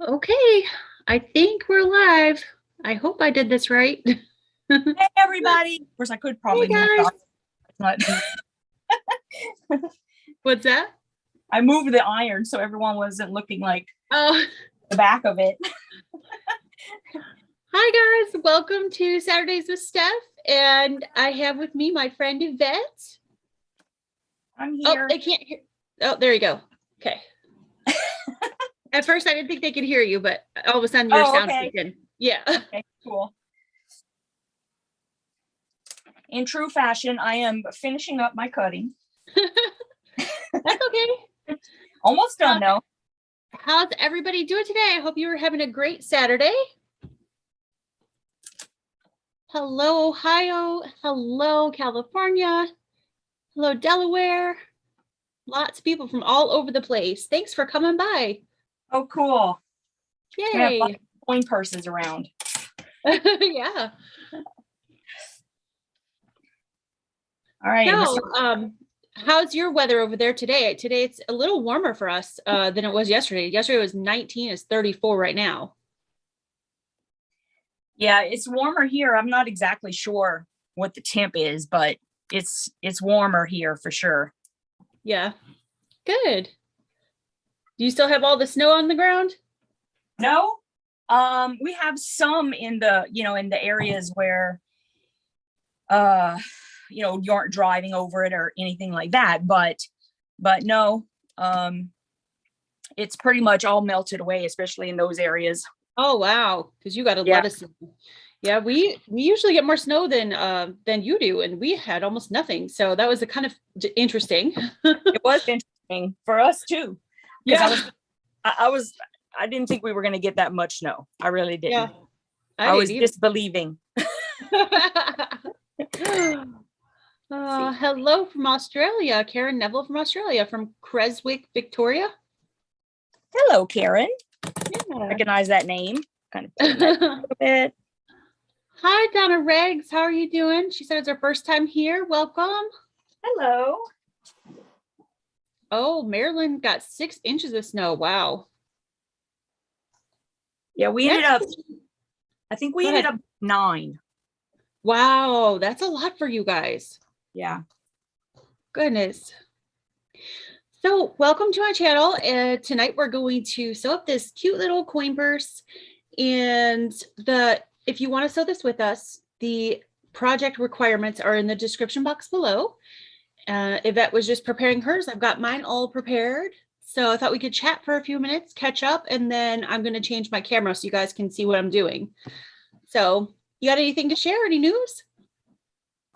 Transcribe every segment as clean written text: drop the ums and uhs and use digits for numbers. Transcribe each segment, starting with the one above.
Okay, I think we're live. I hope I did this right. Hey everybody. Of course, I could Hey probably move guys. it, but What's that? I moved the iron so everyone wasn't looking like Oh, the back of it. hi guys. Welcome to Saturdays with Steph. And I have with me my friend Yvette. I'm Oh, here. they can't hear. Oh, there you go. Okay. At first, I didn't think they could hear you, but all of a sudden your sound Okay. kicked in. Yeah. Okay, cool. In true fashion, I am finishing up my cutting. That's okay. Almost done though. How's everybody doing today? I hope you were having a great Saturday. Hello, Ohio. Hello, California. Hello, Delaware. Lots of people from all over the place. Thanks for coming by. Oh, cool. We have Yay. coin purses around. Yeah. All right. So, how's your weather over there today? Today it's a little warmer for us than it was yesterday. Yesterday was 19, it's 34 right now. Yeah, it's warmer here. I'm not exactly sure what the temp is, but it's warmer here for sure. Yeah. Good. Do you still have all the snow on the ground? No, we have some in the, in the areas where, you aren't driving over it or anything like that, but no, it's pretty much all melted away, especially in those areas. Oh, wow. Because you got a Yeah. lot of snow. Yeah, we usually get more snow than you do, and we had almost nothing. So that was a kind of interesting. It was interesting for us too. Yeah. I didn't think we were going to get that much snow. I really didn't. Yeah. I was disbelieving. Hello from Australia, Karen Neville from Australia, from Creswick, Victoria. Hello, Karen. Yeah. Recognize that name. Kind of a little bit. Hi, Donna Reggs. How are you doing? She said it's her first time here. Welcome. Hello. Oh, Maryland got 6 inches of snow. Wow. Yeah, I think we ended up 9. Wow, that's a lot for you guys. Yeah. Goodness. So welcome to my channel. Tonight we're going to sew up this cute little coin purse. And if you want to sew this with us, the project requirements are in the description box below. Yvette was just preparing hers. I've got mine all prepared. So I thought we could chat for a few minutes, catch up, and then I'm going to change my camera so you guys can see what I'm doing. So you got anything to share? Any news?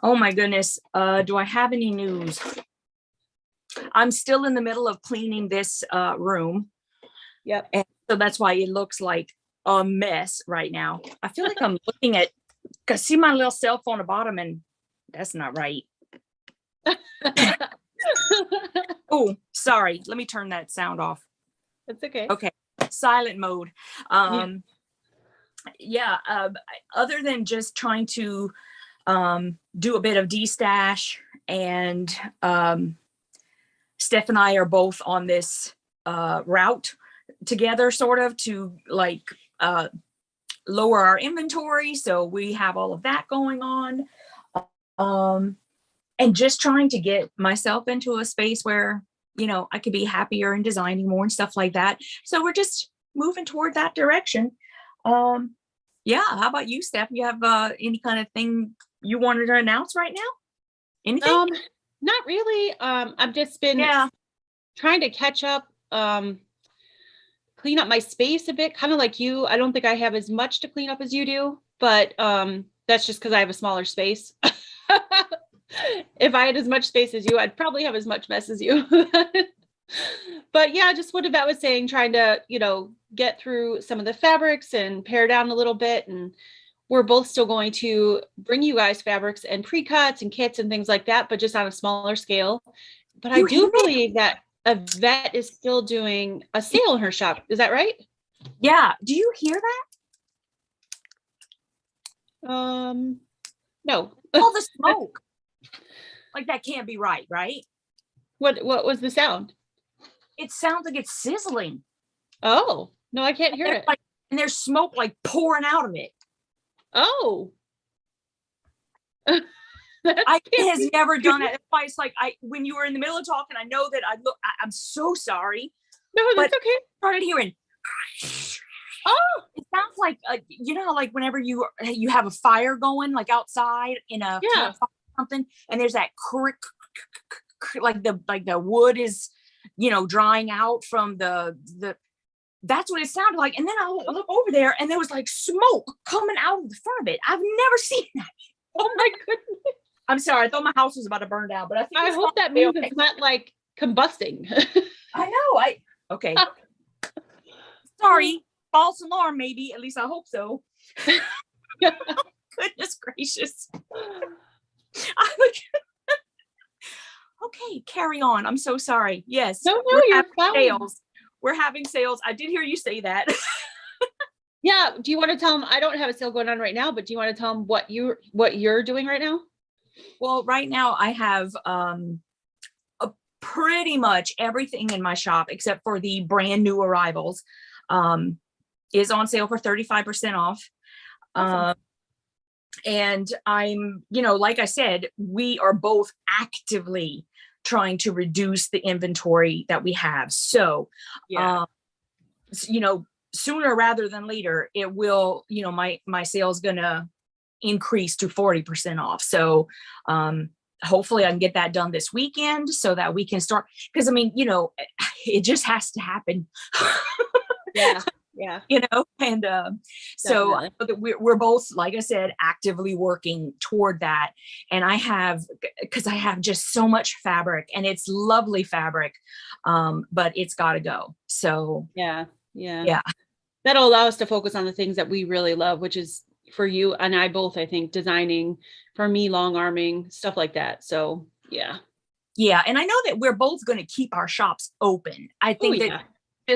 Oh my goodness. Do I have any news? I'm still in the middle of cleaning this room. Yep. And so that's why it looks like a mess right now. I feel like I'm looking at, cause see my little cell phone at the bottom, and that's not right. Oh, sorry. Let me turn that sound off. That's okay. Okay. Silent mode. Yeah. Other than just trying to do a bit of de-stash, and Steph and I are both on this route together, sort of to like lower our inventory. So we have all of that going on. And just trying to get myself into a space where, I could be happier and designing more and stuff like that. So we're just moving toward that direction. Yeah. How about you, Steph? You have any kind of thing you wanted to announce right now? Anything? Not really. I've just been trying to catch up, clean up my space a bit, kind of like you. I don't think I have as much to clean up as you do, but that's just because I have a smaller space. If I had as much space as you, I'd probably have as much mess as you. But yeah, just what Yvette was saying, trying to, get through some of the fabrics and pare down a little bit. And we're both still going to bring you guys fabrics and pre-cuts and kits and things like that, but just on a smaller scale. But I do believe that Yvette is still doing a sale in her shop. Is that right? Yeah. Do you hear that? No. All the smoke. Like that can't be right, right? What was the sound? It sounds like it's sizzling. Oh, No, I can't hear it. Like, and there's smoke like pouring out of it. Oh. It has never done that. That's why it's like when you were in the middle of talking, I know that I'm so sorry. No, that's but okay. I started hearing. Oh, it sounds like you know how like whenever you have a fire going like outside in a campfire or something, and there's that crick, like the wood is drying out from the that's what it sounded like. And then I look over there and there was like smoke coming out of the front of it. I've never seen that. Oh my goodness. I'm sorry, I thought my house was about to burn down, but I hope that means it's not like combusting. I know. Okay. Sorry, false alarm, maybe. At least I hope so. Goodness gracious. Okay, carry on. I'm so sorry. Yes. No, you're fine. Sales. We're having sales. I did hear you say that. Yeah. Do you want to tell them? I don't have a sale going on right now, but do you want to tell them what you're doing right now? Well, right now I have pretty much everything in my shop except for the brand new arrivals is on sale for 35% off. Awesome. And I'm, like I said, we are both actively trying to reduce the inventory that we have. So, sooner rather than later, it will, my sales gonna increase to 40% off. So, hopefully I can get that done this weekend so that we can start. Because it just has to happen. Yeah. And so we're both, like I said, actively working toward that. And because I have just so much fabric, and it's lovely fabric, but it's got to go. So yeah. That'll allow us to focus on the things that we really love, which is for you and I both, I think, designing, for me, long arming, stuff like that. So yeah. And I know that we're both going to keep our shops open. I think that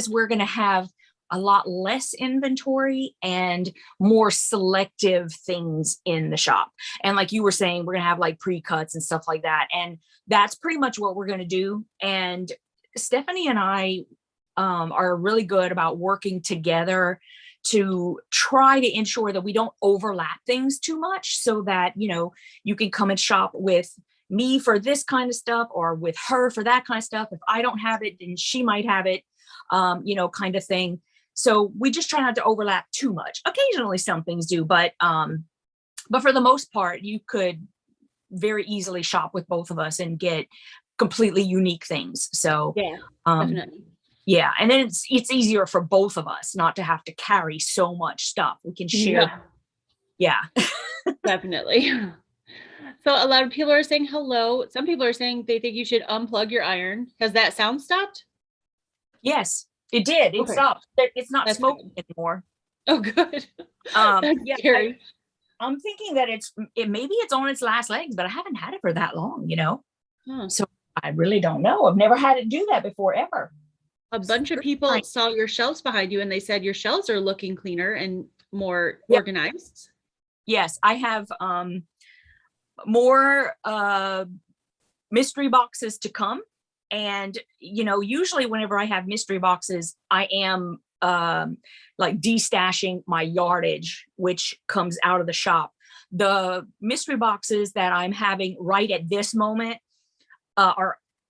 we're going to have a lot less inventory and more selective things in the shop. And like you were saying, we're going to have like pre-cuts and stuff like that. And that's pretty much what we're going to do. And Stephanie and I are really good about working together to try to ensure that we don't overlap things too much, so that, you can come and shop with me for this kind of stuff or with her for that kind of stuff. If I don't have it, then she might have it, kind of thing. So we just try not to overlap too much. Occasionally some things do, but for the most part, you could very easily shop with both of us and get completely unique things. So definitely. Yeah. And then it's easier for both of us not to have to carry so much stuff. We can share. Yeah. Definitely. So a lot of people are saying hello. Some people are saying they think you should unplug your iron. Has that sound stopped? Yes. It did. It stopped. It's not smoking anymore. Oh, good. That's scary. I'm thinking that maybe it's on its last legs, but I haven't had it for that long, So I really don't know. I've never had it do that before, ever. A bunch of people saw your shelves behind you and they said your shelves are looking cleaner and more organized. Yes, I have more mystery boxes to come. And, usually whenever I have mystery boxes, I am like destashing my yardage, which comes out of the shop. The mystery boxes that I'm having right at this moment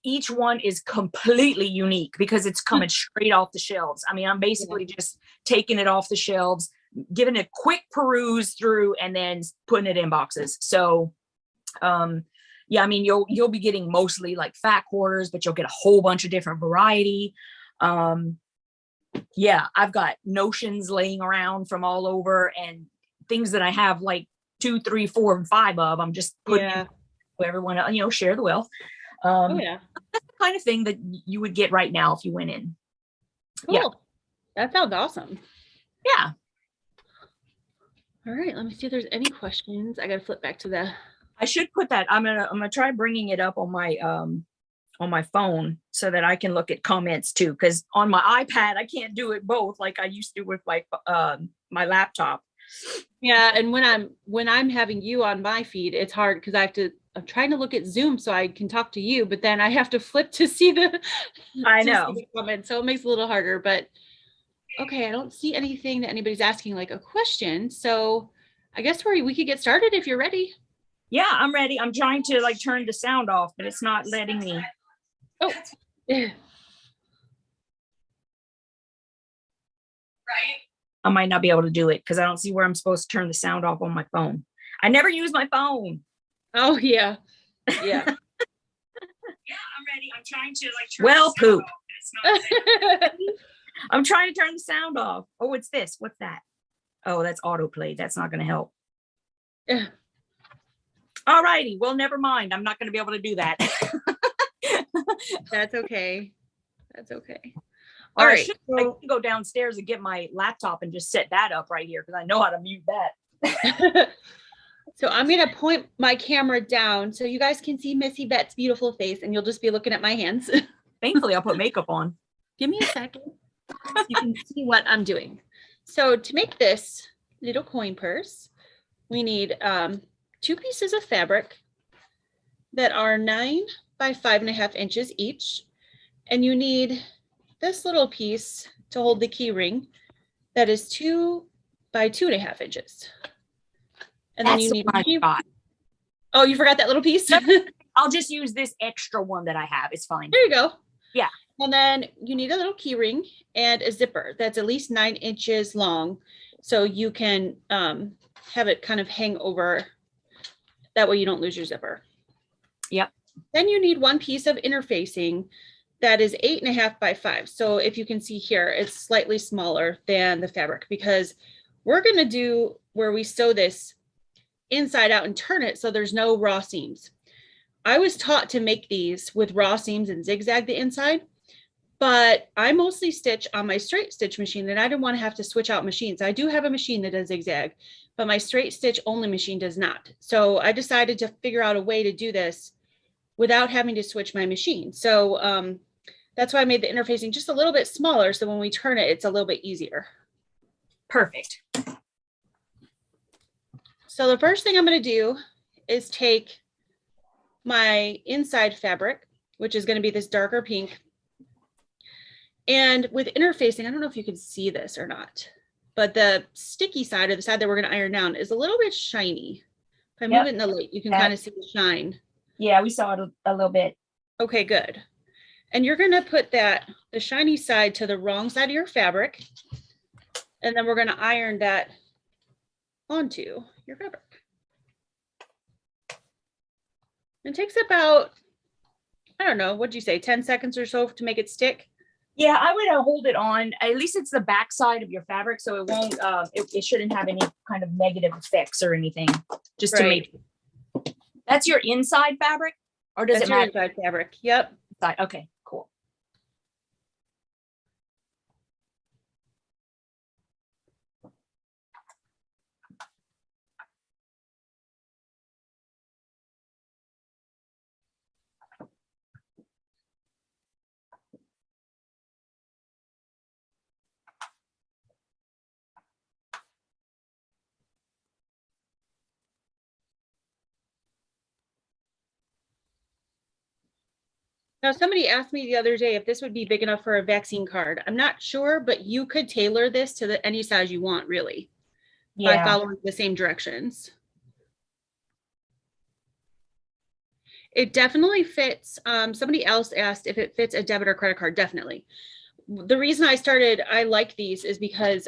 each one is completely unique because it's coming straight off the shelves. I mean, I'm basically just taking it off the shelves, giving it a quick peruse through, and then putting it in boxes. So, you'll be getting mostly like fat quarters, but you'll get a whole bunch of different variety. I've got notions laying around from all over, and things that I have like 2, 3, 4, and 5 of. I'm just putting in so everyone, share the wealth. That's the kind of thing that you would get right now if you went in. Cool. Yeah. That sounds awesome. Yeah. All right. Let me see if there's any questions. I got to flip back to the. I should put that. I'm gonna try bringing it up on my phone so that I can look at comments too. Because on my iPad I can't do it both like I used to with my laptop. Yeah, and when I'm having you on my feed, it's hard because I'm trying to look at Zoom so I can talk to you, but then I have to flip to see the I know the comments, so it makes it a little harder. But Okay, I don't see anything that anybody's asking like a question. So I guess we could get started if you're ready. Yeah, I'm ready. I'm trying to like turn the sound off, but it's not letting me. Oh, Right. I might not be able to do it because I don't see where I'm supposed to turn the sound off on my phone. I never use my phone. Oh, yeah. Yeah. Yeah, I'm ready. I'm trying to like turn well, poop. I'm trying to turn the sound off. Oh, it's this. What's that? Oh, that's autoplay. That's not going to help. Yeah. All righty. Well, never mind. I'm not going to be able to do that. That's okay. That's okay. All right. I can go downstairs and get my laptop and just set that up right here because I know how to mute that. So I'm going to point my camera down so you guys can see Missy Bet's beautiful face and you'll just be looking at my hands. Thankfully, I'll put makeup on. Give me a second so you can see what I'm doing. So to make this little coin purse, we need 2 pieces of fabric that are 9 by 5.5 inches each. And you need this little piece to hold the key ring that is 2 by 2.5 inches. And then you need oh, you forgot that little piece? I'll just use this extra one that I have. It's fine. There you go. Yeah. And then you need a little key ring and a zipper that's at least 9 inches long. So you can have it kind of hang over. That way you don't lose your zipper. Yep. Then you need 1 piece of interfacing that is 8.5 by 5. So if you can see here, it's slightly smaller than the fabric because we're going to do where we sew this inside out and turn it so there's no raw seams. I was taught to make these with raw seams and zigzag the inside, but I mostly stitch on my straight stitch machine and I didn't want to have to switch out machines. I do have a machine that does zigzag, but my straight stitch only machine does not. So I decided to figure out a way to do this without having to switch my machine. So that's why I made the interfacing just a little bit smaller. So when we turn it, it's a little bit easier. Perfect. So the first thing I'm going to do is take my inside fabric, which is going to be this darker pink. And with interfacing, I don't know if you can see this or not, but the sticky side, or the side that we're going to iron down, is a little bit shiny. If I move it in the light, you can kind of see the shine. Yeah, we saw it a little bit. Okay, good. And you're going to put the shiny side to the wrong side of your fabric. And then we're going to iron that onto your fabric. It takes about, I don't know, what'd you say, 10 seconds or so to make it stick? Yeah, I would hold it on. At least it's the back side of your fabric, so it won't, it shouldn't have any kind of negative effects or anything. Just to make. That's your inside fabric? Or does it matter? Inside fabric, yep. Okay, cool. Now, somebody asked me the other day if this would be big enough for a vaccine card. I'm not sure, but you could tailor this to any size you want, really, by following the same directions. It definitely fits. Somebody else asked if it fits a debit or credit card. Definitely. The reason I like these is because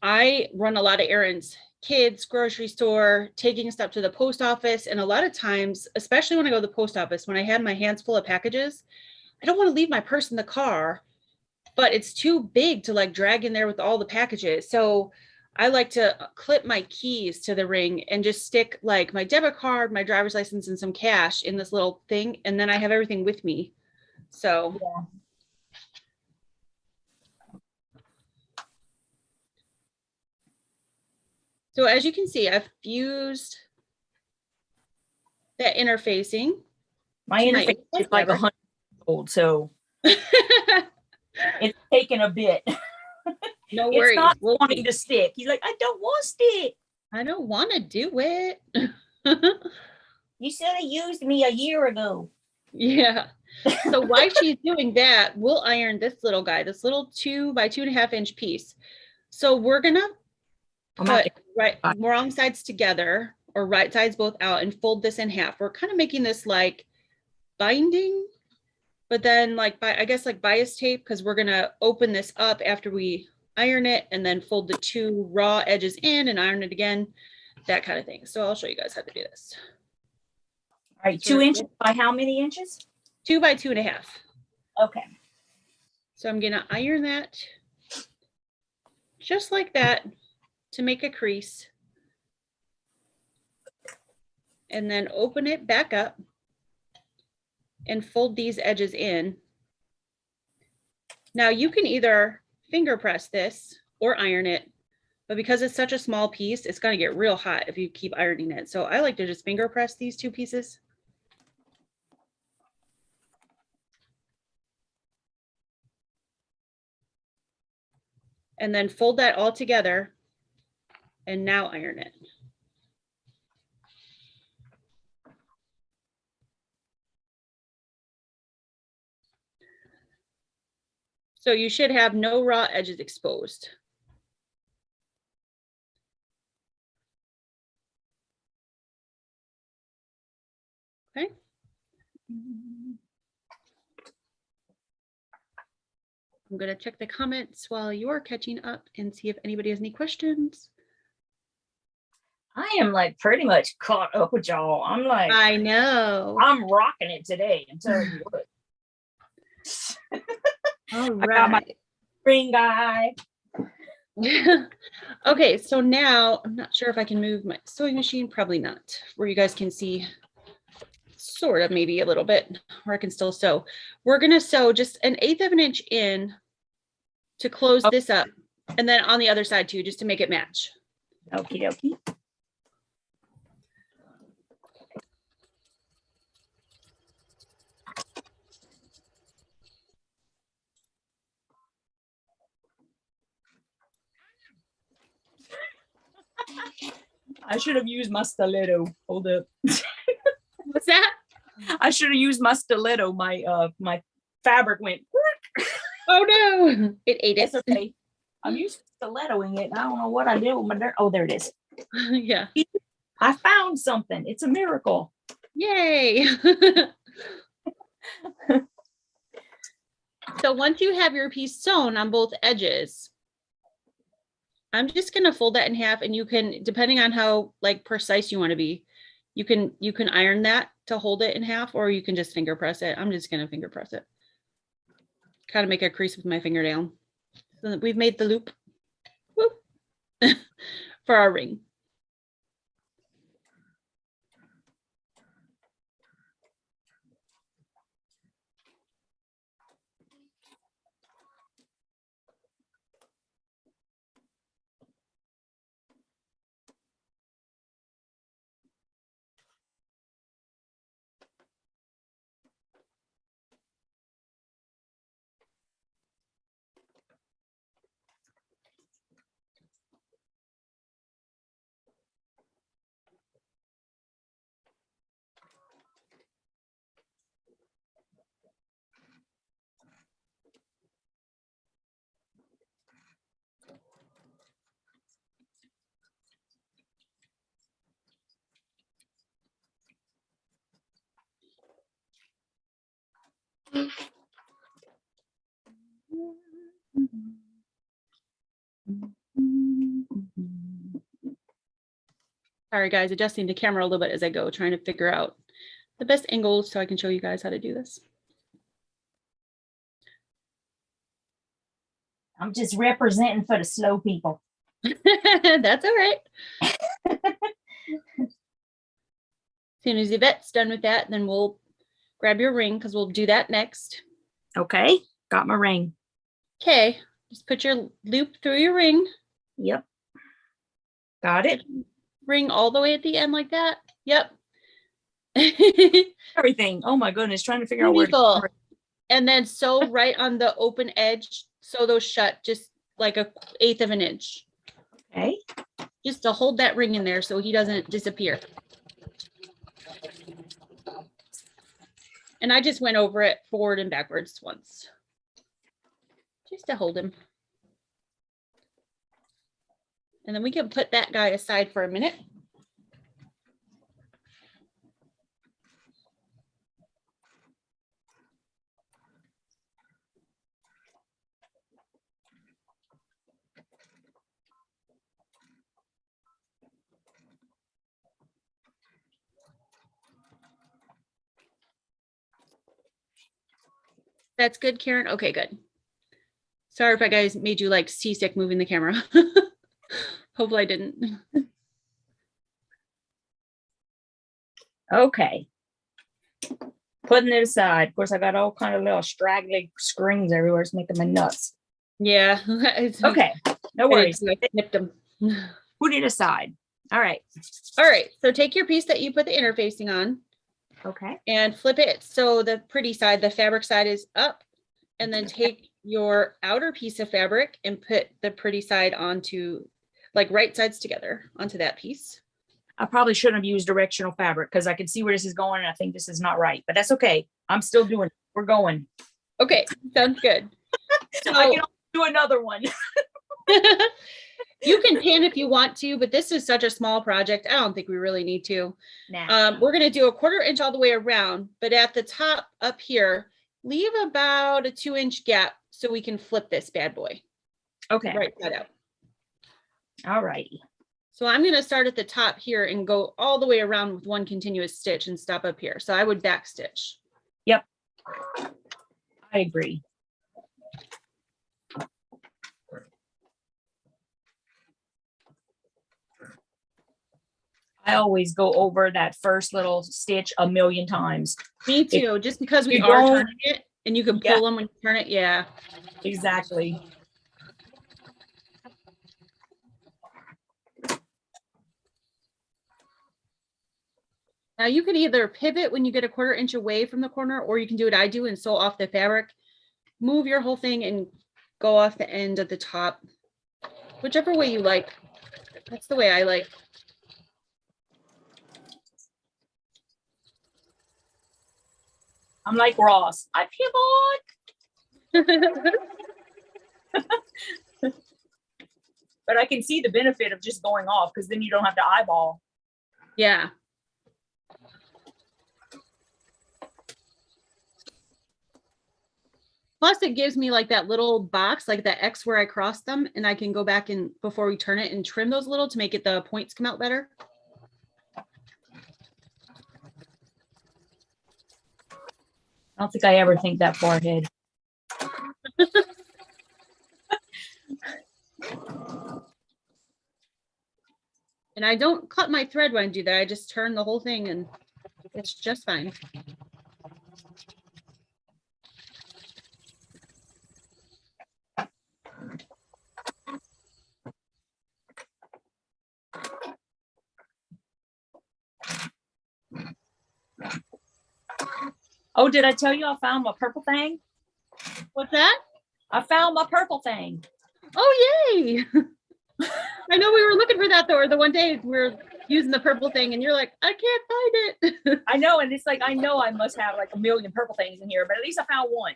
I run a lot of errands. Kids, grocery store, taking stuff to the post office. And a lot of times, especially when I go to the post office, when I have my hands full of packages, I don't want to leave my purse in the car, but it's too big to like drag in there with all the packages. So I like to clip my keys to the ring and just stick like my debit card, my driver's license, and some cash in this little thing. And then I have everything with me. So yeah. So as you can see, I've fused that interfacing. My interface is like 100 years old, so it's taken a bit. No worries. It's not wanting to stick. He's like, I don't want to stick. I don't want to do it. You should have used me a year ago. Yeah. So while she's doing that, we'll iron this little guy, this little 2 by 2.5 inch piece. So we're gonna put wrong sides together or right sides both out and fold this in half. We're kind of making this like binding, but then like I guess like bias tape, because we're gonna open this up after we iron it and then fold the 2 raw edges in and iron it again, that kind of thing. So I'll show you guys how to do this. All right, 2 inches by how many inches? 2 by 2.5. Okay. So I'm gonna iron that just like that to make a crease. And then open it back up and fold these edges in. Now you can either finger press this or iron it, but because it's such a small piece, it's gonna get real hot if you keep ironing it. So I like to just finger press these 2 pieces. And then fold that all together and now iron it. So you should have no raw edges exposed. Okay. I'm going to check the comments while you're catching up and see if anybody has any questions. I am like pretty much caught up with y'all. I'm like, I know. I'm rocking it today. I'm telling you what. All right. I got my ring guy. Okay, so now I'm not sure if I can move my sewing machine, probably not, where you guys can see sort of maybe a little bit where I can still sew. We're going to sew just 1/8 of an inch in to close this up, and then on the other side too, just to make it match. Okie dokie. I should have used my stiletto. Hold up. What's that? I should have used my stiletto. My fabric went. Oh no! It ate it. It's okay. I'm used to stilettoing it. I don't know what I did with my dirt. Oh, there it is. Yeah. I found something. It's a miracle. Yay! So once you have your piece sewn on both edges, I'm just going to fold that in half, and you can, depending on how like precise you want to be, you can iron that to hold it in half, or you can just finger press it. I'm just going to finger press it. Kind of make a crease with my fingernail. So that we've made the loop. Whoop. For our ring. Sorry guys, adjusting the camera a little bit as I go, trying to figure out the best angles so I can show you guys how to do this. I'm just representing for the slow people. That's all right. As soon as Yvette's done with that, then we'll grab your ring, because we'll do that next. Okay, got my ring. Okay, just put your loop through your ring. Yep. Got it. Ring all the way at the end like that. Yep. Everything. Oh my goodness, trying to figure out where to. And then sew right on the open edge, sew those shut just like 1/8 of an inch. Okay. Just to hold that ring in there so he doesn't disappear. And I just went over it forward and backwards once, just to hold him. And then we can put that guy aside for a minute. That's good, Karen. Okay, good. Sorry if I guys made you like seasick moving the camera. Hopefully I didn't. Okay. Putting it aside. Of course, I got all kind of little straggly screens everywhere. It's making my nuts. Yeah. Okay. No worries. I snipped them. Put it aside. All right. All right. So take your piece that you put the interfacing on. Okay. And flip it so the pretty side, the fabric side is up. And then take your outer piece of fabric and put the pretty side onto, like right sides together onto that piece. I probably shouldn't have used directional fabric because I can see where this is going and I think this is not right, but that's okay. I'm still doing it. We're going. Okay, sounds good. So, I can do another one. You can pan if you want to, but this is such a small project. I don't think we really need to. Nah. We're going to do a 1/4 inch all the way around, but at the top up here, leave about a 2-inch gap so we can flip this bad boy. Okay. Right side out. All righty. So I'm going to start at the top here and go all the way around with one continuous stitch and stop up here. So I would back stitch. Yep. I agree. I always go over that first little stitch a million times. Me too, just because we are turning it and you can pull them when you turn it. Yeah. Exactly. Now you could either pivot when you get a 1/4 inch away from the corner, or you can do what I do and sew off the fabric, move your whole thing and go off the end at the top, whichever way you like. That's the way I like. I'm like Ross. I pivot. But I can see the benefit of just going off because then you don't have to eyeball. Yeah. Plus it gives me like that little box, like that X where I crossed them, and I can go back and before we turn it and trim those little to make it the points come out better. I don't think I ever think that far ahead. And I don't cut my thread when I do that. I just turn the whole thing and it's just fine. Oh, did I tell you I found my purple thing? What's that? I found my purple thing. Oh, yay. I know we were looking for that though, or the one day we were using the purple thing and you're like, I can't find it. I know. And it's like, I know I must have like a million purple things in here, but at least I found one.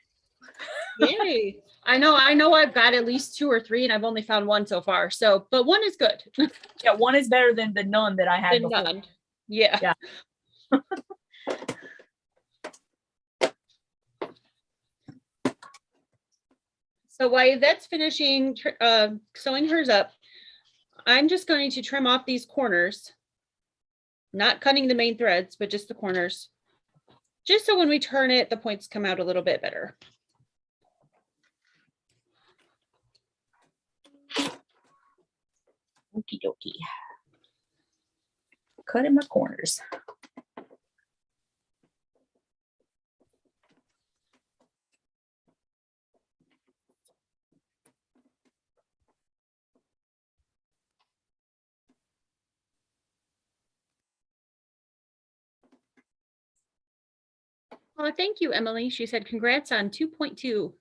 Yay. I know I've got at least 2 or 3 and I've only found one so far. So, but one is good. Yeah, one is better than the none that I had before. None. Yeah. Yeah. So while that's finishing sewing hers up, I'm just going to trim off these corners, not cutting the main threads, but just the corners, just so when we turn it, the points come out a little bit better. Okie dokie. Cutting my corners. Oh, thank you, Emily. She said, congrats on 2.2.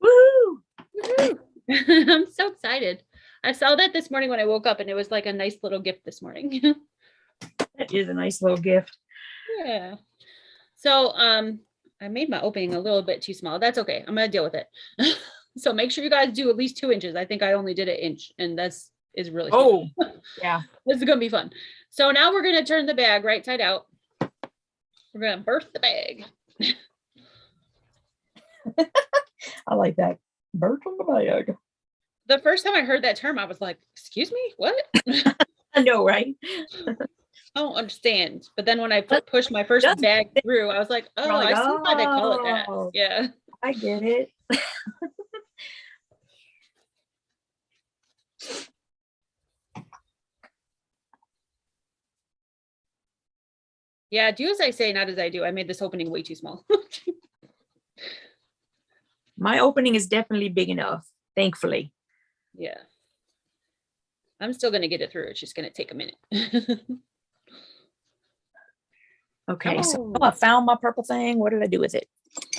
Woohoo! Woohoo! I'm so excited. I saw that this morning when I woke up and it was like a nice little gift this morning. That is a nice little gift. Yeah. So I made my opening a little bit too small. That's okay. I'm going to deal with it. So make sure you guys do at least 2 inches. I think I only did an inch, and is really Oh, small. yeah. This is going to be fun. So now we're going to turn the bag right side out. We're going to birth the bag. I like that. Birth on the bag. The first time I heard that term, I was like, excuse me, what? I know, right? I don't understand. But then when I pushed my first bag through, I was like, oh, like, I see why they call it that. Yeah. I get it. Yeah, do as I say, not as I do. I made this opening way too small. My opening is definitely big enough, thankfully. Yeah. I'm still going to get it through. It's just going to take a minute. Okay, so I found my purple thing. What did I do with it?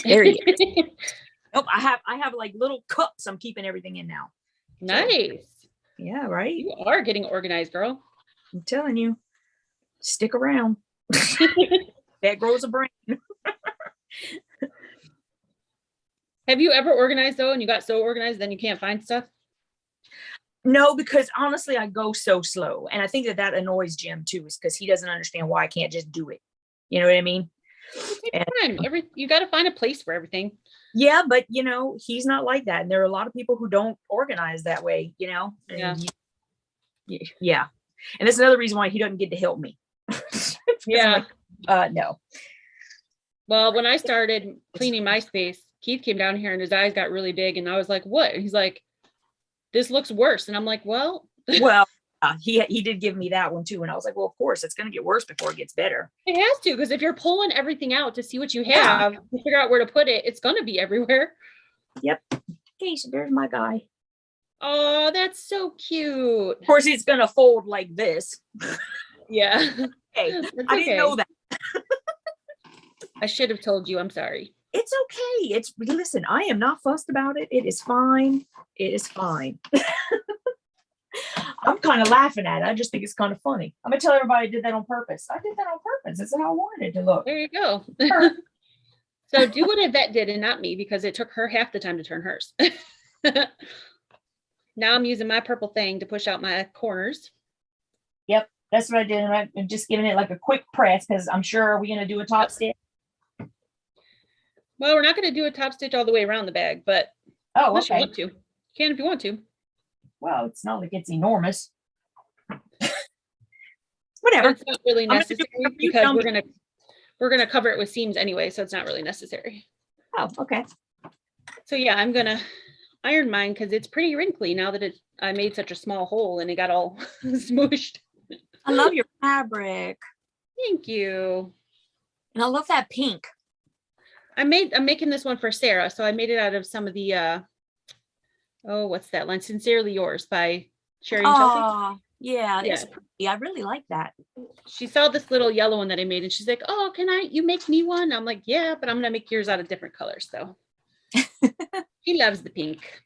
There you go. Nope, I have like little cups I'm keeping everything in now. Nice. So, yeah, right? You are getting organized, girl. I'm telling you. Stick around. That grows a brain. Have you ever organized though and you got so organized then you can't find stuff? No, because honestly, I go so slow. And I think that annoys Jim too, is because he doesn't understand why I can't just do it. You know what I mean? You got to find a place for everything. Yeah, but he's not like that. And there are a lot of people who don't organize that way, And yeah. And that's another reason why he doesn't get to help me. Yeah. Like, no. Well, when I started cleaning my space, Keith came down here and his eyes got really big. And I was like, what? He's like, this looks worse. And I'm like, well, he did give me that one too. And I was like, well, of course it's going to get worse before it gets better. It has to, because if you're pulling everything out to see what you have, to figure out where to put it, it's going to be everywhere. Yep. Okay, so there's my guy. Oh, that's so cute. Of course, it's going to fold like this. Yeah. Hey, I didn't know that. I should have told you. I'm sorry. It's okay. Listen, I am not fussed about it. It is fine. It is fine. I'm kind of laughing at it. I just think it's kind of funny. I'm gonna tell everybody I did that on purpose. I did that on purpose. That's how I wanted it to look. There you go. So do what Yvette did and not me, because it took her half the time to turn hers. Now I'm using my purple thing to push out my corners. Yep, that's what I did. And I'm just giving it like a quick press because I'm sure, are we going to do a top stitch? Well, we're not going to do a top stitch all the way around the bag, but unless you want to. You can if you want to. Well, it's not like it's enormous. Whatever. It's not really necessary because we're gonna cover it with seams anyway, so it's not really necessary. Oh, okay. So yeah, I'm gonna iron mine because it's pretty wrinkly now that I made such a small hole and it got all smooshed. I love your fabric. Thank you. And I love that pink. I'm making this one for Sarah, so I made it out of some of the what's that line? Sincerely Yours by Sherry and Chelsea. Yeah, it's pretty. I really like that. She saw this little yellow one that I made and she's like, oh, you make me one? I'm like, yeah, but I'm gonna make yours out of different colors. So she loves the pink.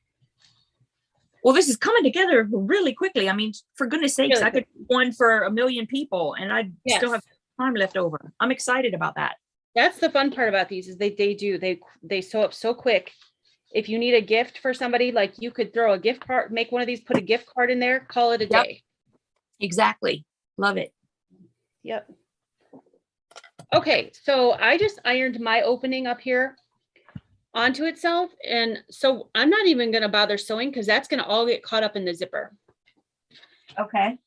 Well, this is coming together really quickly. I mean, for goodness sakes, really I could do one for 1 million people and I'd still have time left over. I'm excited about that. That's the fun part about these is they sew up so quick. If you need a gift for somebody, like you could throw a gift card, make one of these, put a gift card in there, call it a day. Exactly. Love it. Yep. Okay, so I just ironed my opening up here onto itself. And so I'm not even going to bother sewing because that's going to all get caught up in the zipper. Okay.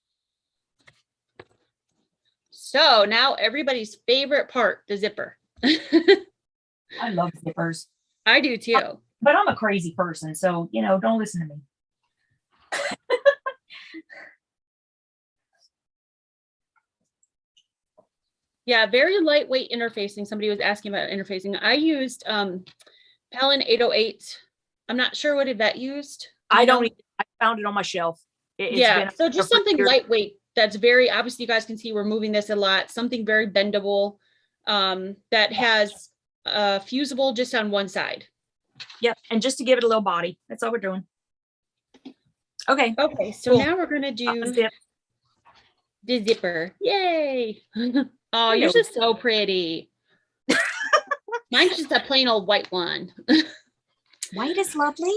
So now everybody's favorite part, the zipper. I love zippers. I do too. But I'm a crazy person, so, don't listen to me. Yeah, very lightweight interfacing. Somebody was asking about interfacing. I used pellon 808. I'm not sure what Yvette used. I found it on my shelf. So just something lightweight. That's very, obviously you guys can see we're moving this a lot. Something very bendable that has fusible just on one side. Yep. And just to give it a little body. That's all we're doing. Okay. Okay. So cool. Now we're going to do the zipper. Yay. Oh, yours is so pretty. Mine's just a plain old white one. White is lovely.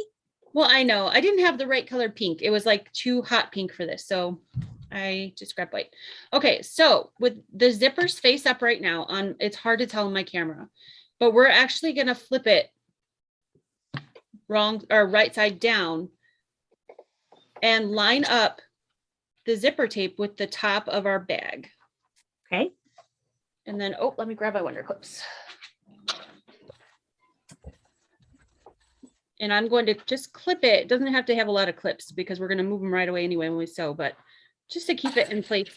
Well, I know. I didn't have the right color pink. It was like too hot pink for this. So I just grabbed white. Okay, so with the zippers face up right now on, it's hard to tell on my camera, but we're actually going to flip it wrong or right side down and line up the zipper tape with the top of our bag. Okay. And then, oh, let me grab my wonder clips. And I'm going to just clip it. It doesn't have to have a lot of clips because we're going to move them right away anyway when we sew, but just to keep it in place.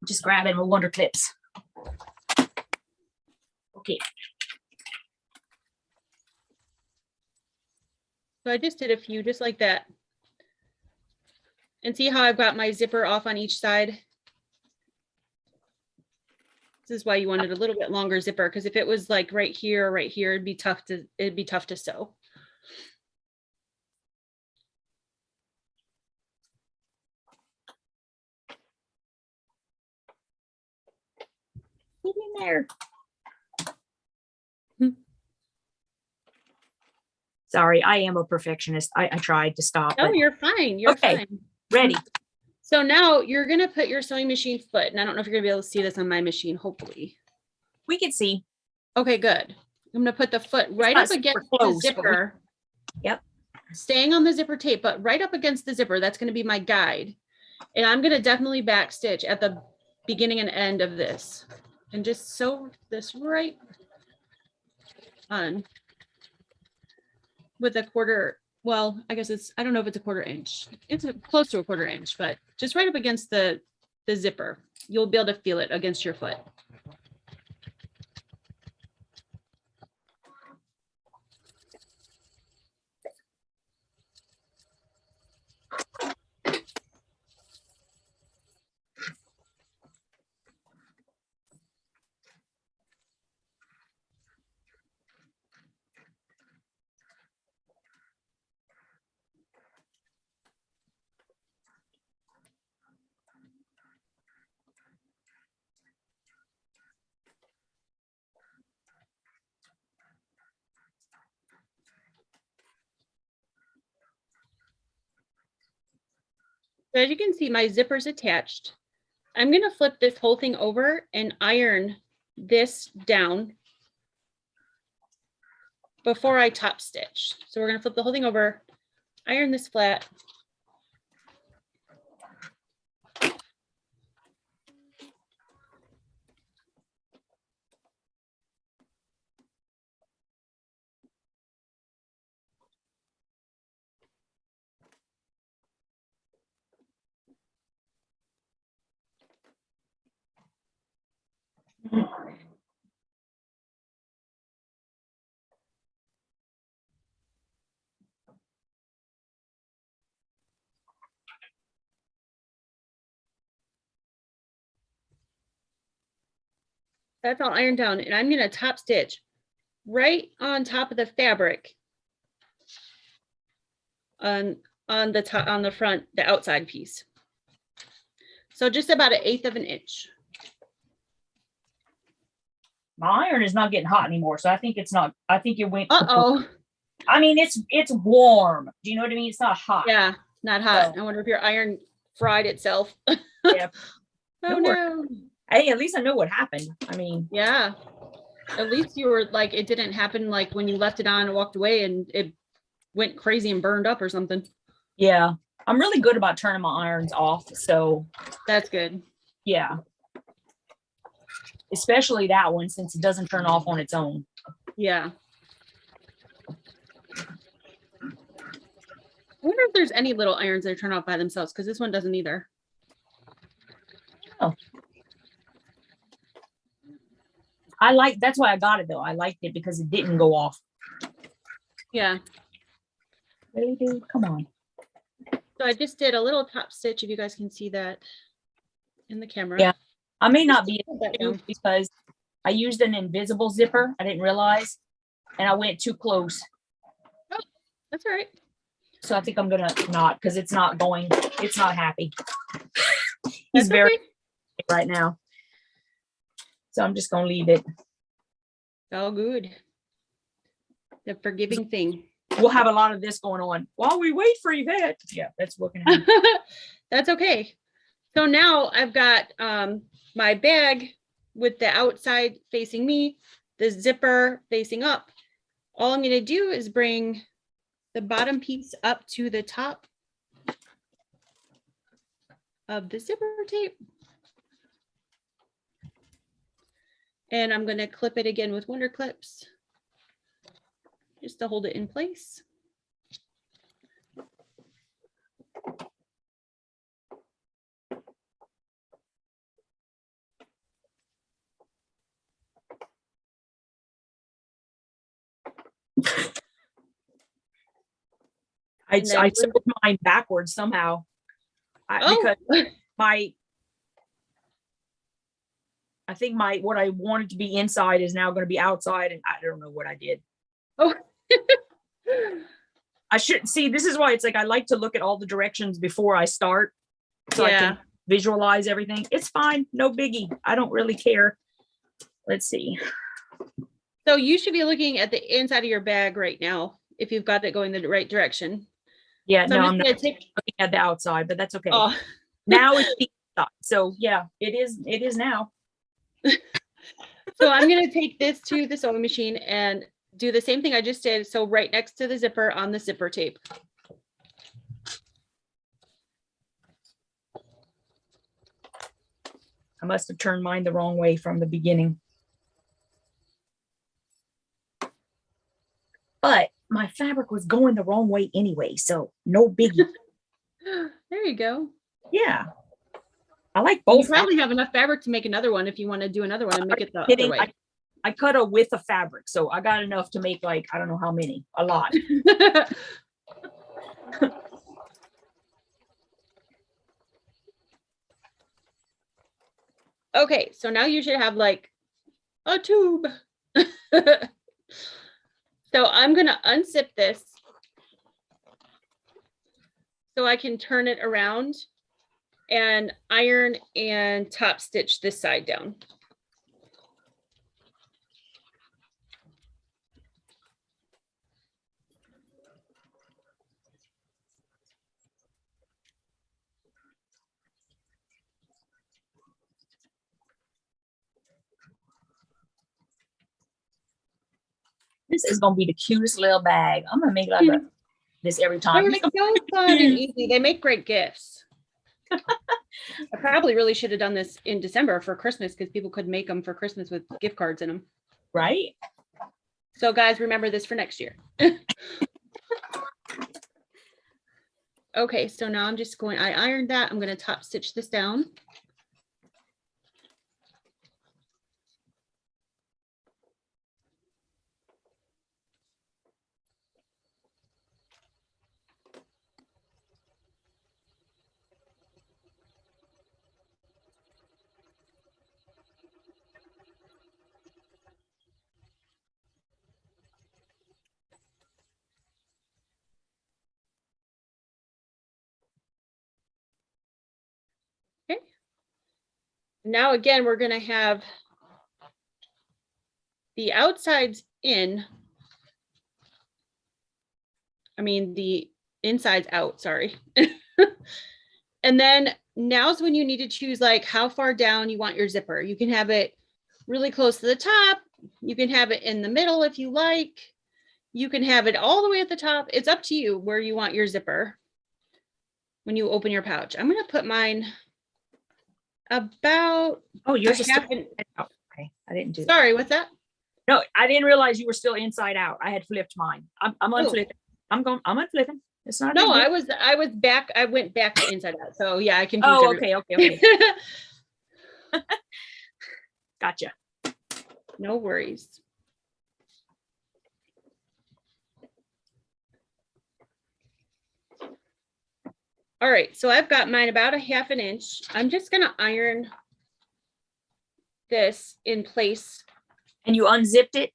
Just grabbing my wonder clips. Okay. So I just did a few just like that. And see how I've got my zipper off on each side? This is why you wanted a little bit longer zipper, because if it was like right here or right here, it'd be tough to sew. Get in there. Sorry, I am a perfectionist. I tried to stop. No, you're fine. You're okay. Fine. Ready. So now you're going to put your sewing machine foot, and I don't know if you're going to be able to see this on my machine, hopefully. We can see. Okay, good. I'm going to put the foot right up against the zipper. Yep. Staying on the zipper tape, but right up against the zipper. That's going to be my guide. And I'm going to definitely back stitch at the beginning and end of this. And just sew this right on with a quarter. Well, I guess I don't know if it's a quarter inch. It's close to a quarter inch, but just right up against the zipper. You'll be able to feel it against your foot. So as you can see, my zipper's attached. I'm going to flip this whole thing over and iron this down before I top stitch. So we're going to flip the whole thing over, iron this flat. That's all ironed down, and I'm going to top stitch right on top of the fabric on the top, on the front, the outside piece. So just about 1/8 of an inch. My iron is not getting hot anymore, so I think it's not. I think it went. Uh-oh. I mean, it's warm. Do you know what I mean? It's not hot. Yeah, not hot. So, I wonder if your iron fried itself. Yeah. Oh no. Hey, at least I know what happened. I mean, yeah. At least you were like, it didn't happen like when you left it on and walked away and it went crazy and burned up or something. Yeah. I'm really good about turning my irons off. So that's good. Yeah. Especially that one, since it doesn't turn off on its own. Yeah. I wonder if there's any little irons that turn off by themselves, because this one doesn't either. Oh. That's why I got it though. I liked it because it didn't go off. Yeah. Really, dude? Come on. So I just did a little top stitch, if you guys can see that in the camera. Yeah. I may not be able to because I used an invisible zipper. I didn't realize, and I went too close. Oh, that's all right. So I think I'm gonna not, because it's not going. It's not happy. He's That's very okay. right now. So I'm just gonna leave it. All good. The forgiving thing. We'll have a lot of this going on while we wait for Yvette. Yeah, that's working out. That's okay. So now I've got my bag with the outside facing me, the zipper facing up. All I'm going to do is bring the bottom piece up to the top of the zipper tape. And I'm going to clip it again with Wonder Clips just to hold it in place. I sewed mine backwards somehow. Because I think what I wanted to be inside is now going to be outside, and I don't know what I did. Oh. I should see. This is why it's like I like to look at all the directions before I start, so I can visualize everything. It's fine, no biggie. I don't really care. Let's see. So you should be looking at the inside of your bag right now if you've got it going the right direction. Yeah, so no, I'm not looking at the outside, but that's okay. Oh. Now it's the inside. So yeah, it is now. So I'm going to take this to the sewing machine and do the same thing I just did. So right next to the zipper on the zipper tape. I must have turned mine the wrong way from the beginning. But my fabric was going the wrong way anyway, so no biggie. There you go. Yeah. I like both. You probably have enough fabric to make another one if you want to do another one and make it the other way. I cut a width of fabric, so I got enough to make like, I don't know how many, a lot. Okay, so now you should have like a tube. So I'm going to unzip this so I can turn it around and iron and top stitch this side down. This is going to be the cutest little bag. I'm going to make like this every time. They're so fun and easy. They make great gifts. I probably really should have done this in December for Christmas because people could make them for Christmas with gift cards in them. Right. So guys, remember this for next year. Okay, so now I'm just going, I ironed that. I'm going to top stitch this down. Okay. Now again, we're going to have the outsides in. I mean, the insides out, sorry. And then now's when you need to choose like how far down you want your zipper. You can have it really close to the top. You can have it in the middle if you like. You can have it all the way at the top. It's up to you where you want your zipper when you open your pouch. I'm going to put mine about yours is still out. Okay, I didn't do that. Sorry, what's that? No, I didn't realize you were still inside out. I had flipped mine. I'm unflipping. I'm unflipping. It's not. No, I was back. I went back to inside out. So yeah, I can. Oh, okay. Gotcha. No worries. All right, so I've got mine about a 1/2 inch. I'm just gonna iron this in place. And you unzipped it?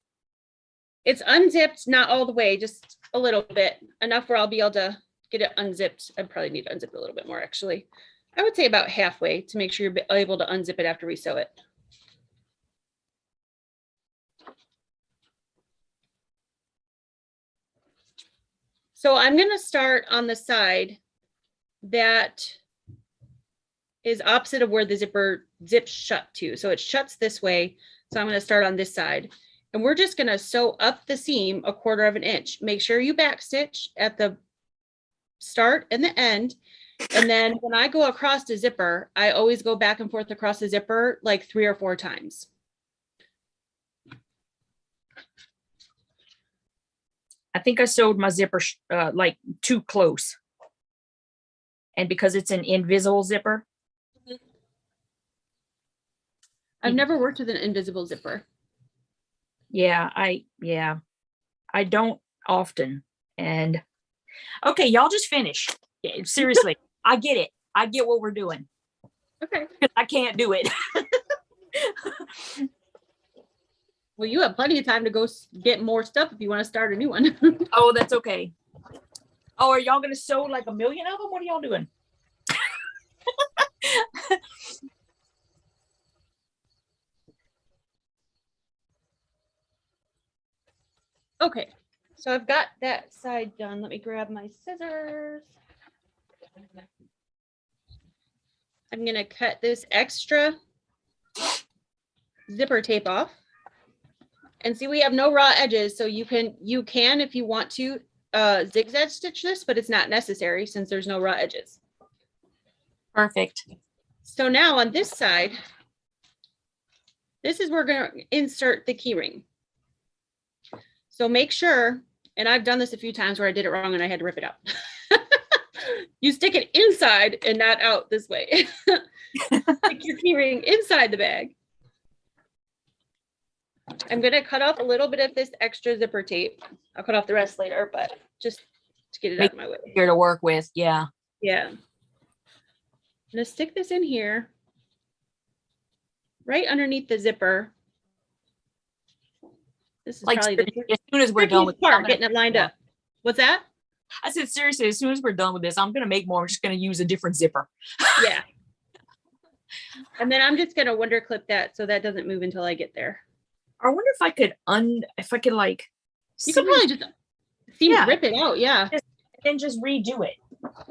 It's unzipped, not all the way, just a little bit, enough where I'll be able to get it unzipped. I probably need to unzip it a little bit more, actually. I would say about halfway to make sure you're able to unzip it after we sew it. So I'm going to start on the side that is opposite of where the zipper zips shut to. So it shuts this way. So I'm going to start on this side. And we're just going to sew up the seam 1/4 of an inch. Make sure you back stitch at the start and the end. And then when I go across the zipper, I always go back and forth across the zipper like 3 or 4 times. I think I sewed my zipper like too close. And because it's an invisible zipper. I've never worked with an invisible zipper. Yeah, I don't often. And okay, y'all just finish. Yeah, seriously, I get it. I get what we're doing. Okay. I can't do it. Well, you have plenty of time to go get more stuff if you want to start a new one. Oh, that's okay. Oh, are y'all gonna sew like 1 million of them? What are y'all doing? Okay, so I've got that side done. Let me grab my scissors. I'm gonna cut this extra zipper tape off. And see, we have no raw edges, so you can if you want to zigzag stitch this, but it's not necessary since there's no raw edges. Perfect. So now on this side, this is where we're going to insert the key ring. So make sure, and I've done this a few times where I did it wrong and I had to rip it out. You stick it inside and not out this way. Stick your key ring inside the bag. I'm going to cut off a little bit of this extra zipper tape. I'll cut off the rest later, but just to get it out of my way. Here to work with. Yeah. Yeah. I'm going to stick this in here, right underneath the zipper. This is like probably as soon as we're done with part, getting it lined up. What's that? I said, seriously, as soon as we're done with this, I'm going to make more. I'm just going to use a different zipper. Yeah. And then I'm just going to wonder clip that so that doesn't move until I get there. I wonder if I could like. You could probably just rip it out. Yeah. And just redo it.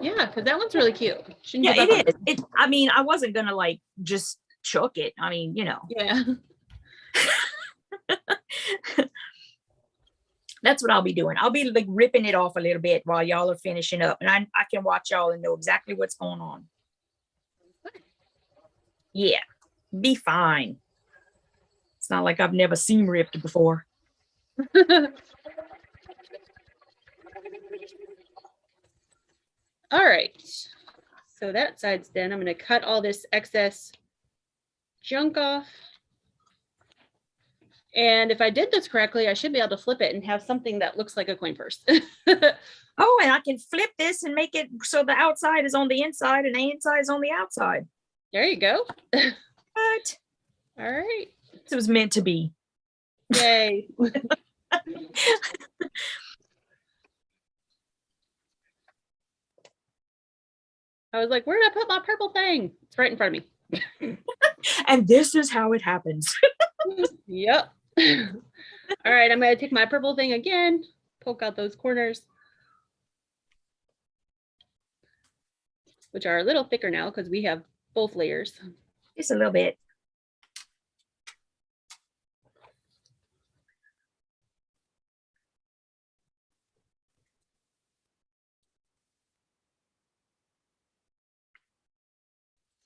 Yeah. Cause that one's really cute. Yeah, it is. I mean, I wasn't going to like just chuck it. I mean, you know. Yeah. That's what I'll be doing. I'll be like ripping it off a little bit while y'all are finishing up, and I can watch y'all and know exactly what's going on. Yeah, be fine. It's not like I've never seam ripped before. All right. So that side's done. I'm going to cut all this excess junk off. And if I did this correctly, I should be able to flip it and have something that looks like a coin purse. Oh, and I can flip this and make it so the outside is on the inside and the inside is on the outside. There you go. What? All right. This was meant to be. Yay. I was like, where did I put my purple thing? It's right in front of me. And this is how it happens. Yep. All right, I'm going to take my purple thing again, poke out those corners, which are a little thicker now because we have both layers. Just a little bit.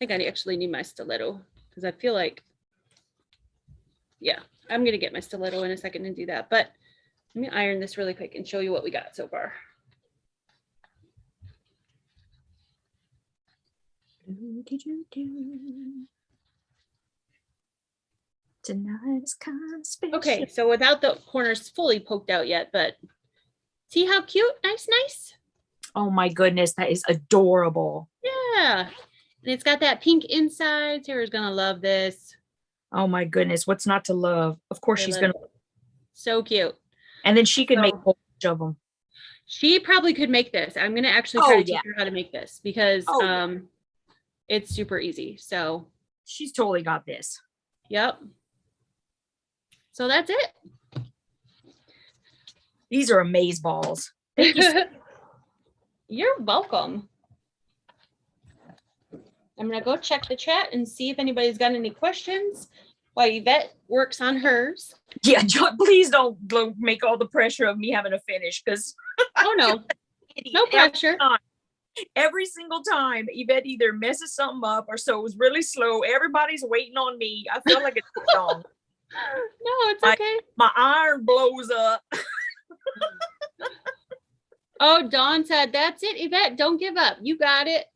I think I actually need my stiletto because I feel like, yeah, I'm going to get my stiletto in a second and do that. But let me iron this really quick and show you what we got so far. Tonight is kind of special. Okay, so without the corners fully poked out yet, but see how cute? Nice, nice. Oh my goodness, that is adorable. Yeah. And it's got that pink inside. Sarah's going to love this. Oh my goodness, what's not to love? Of course she's going to. So cute. And then she could make a whole bunch of them. She probably could make this. I'm going to actually try to teach her how to make this because it's super easy. So she's totally got this. Yep. So that's it. These are amaze balls. Thank you. You're welcome. I'm going to go check the chat and see if anybody's got any questions while Yvette works on hers. Yeah, please don't make all the pressure of me having to finish, because oh no, no pressure. Every single time Yvette either messes something up or so it was really slow. Everybody's waiting on me. I feel like it's wrong. No, it's okay. My iron blows up. Oh, Dawn said, that's it, Yvette. Don't give up. You got it.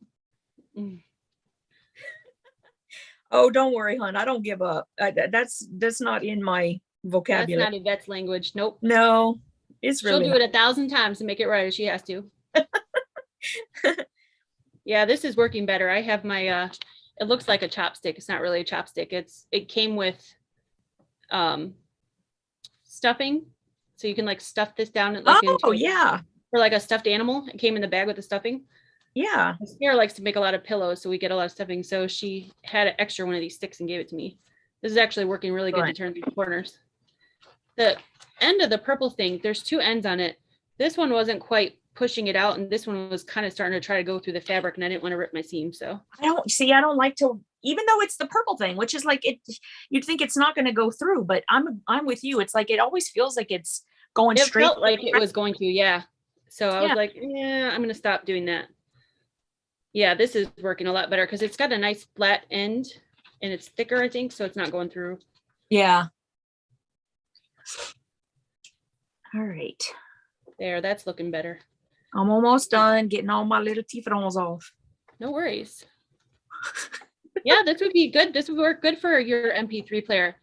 Oh, don't worry, hon. I don't give up. That's not in my vocabulary. That's not Yvette's language. Nope. No, it's really. She'll do it 1,000 times to make it right if she has to. Yeah, this is working better. I have my it looks like a chopstick. It's not really a chopstick. It came with stuffing, so you can like stuff this down and like yeah, for like a stuffed animal. It came in the bag with the stuffing. Yeah, Sarah likes to make a lot of pillows, so we get a lot of stuffing. So she had an extra one of these sticks and gave it to me. This is actually working really good to turn these corners. The end of the purple thing, there's 2 ends on it. This one wasn't quite pushing it out, and this one was kind of starting to try to go through the fabric, and I didn't want to rip my seam. So I don't like to, even though it's the purple thing, which is like it, you'd think it's not going to go through, but I'm with you. It's like it always feels like it's going straight. It felt like it was going to, yeah. So I was like, yeah, I'm going to stop doing that. Yeah, this is working a lot better because it's got a nice flat end and it's thicker, I think, so it's not going through. Yeah. All right. There, that's looking better. I'm almost done getting all my little teefrons off. No worries. Yeah, this would be good. This would work good for your MP3 player.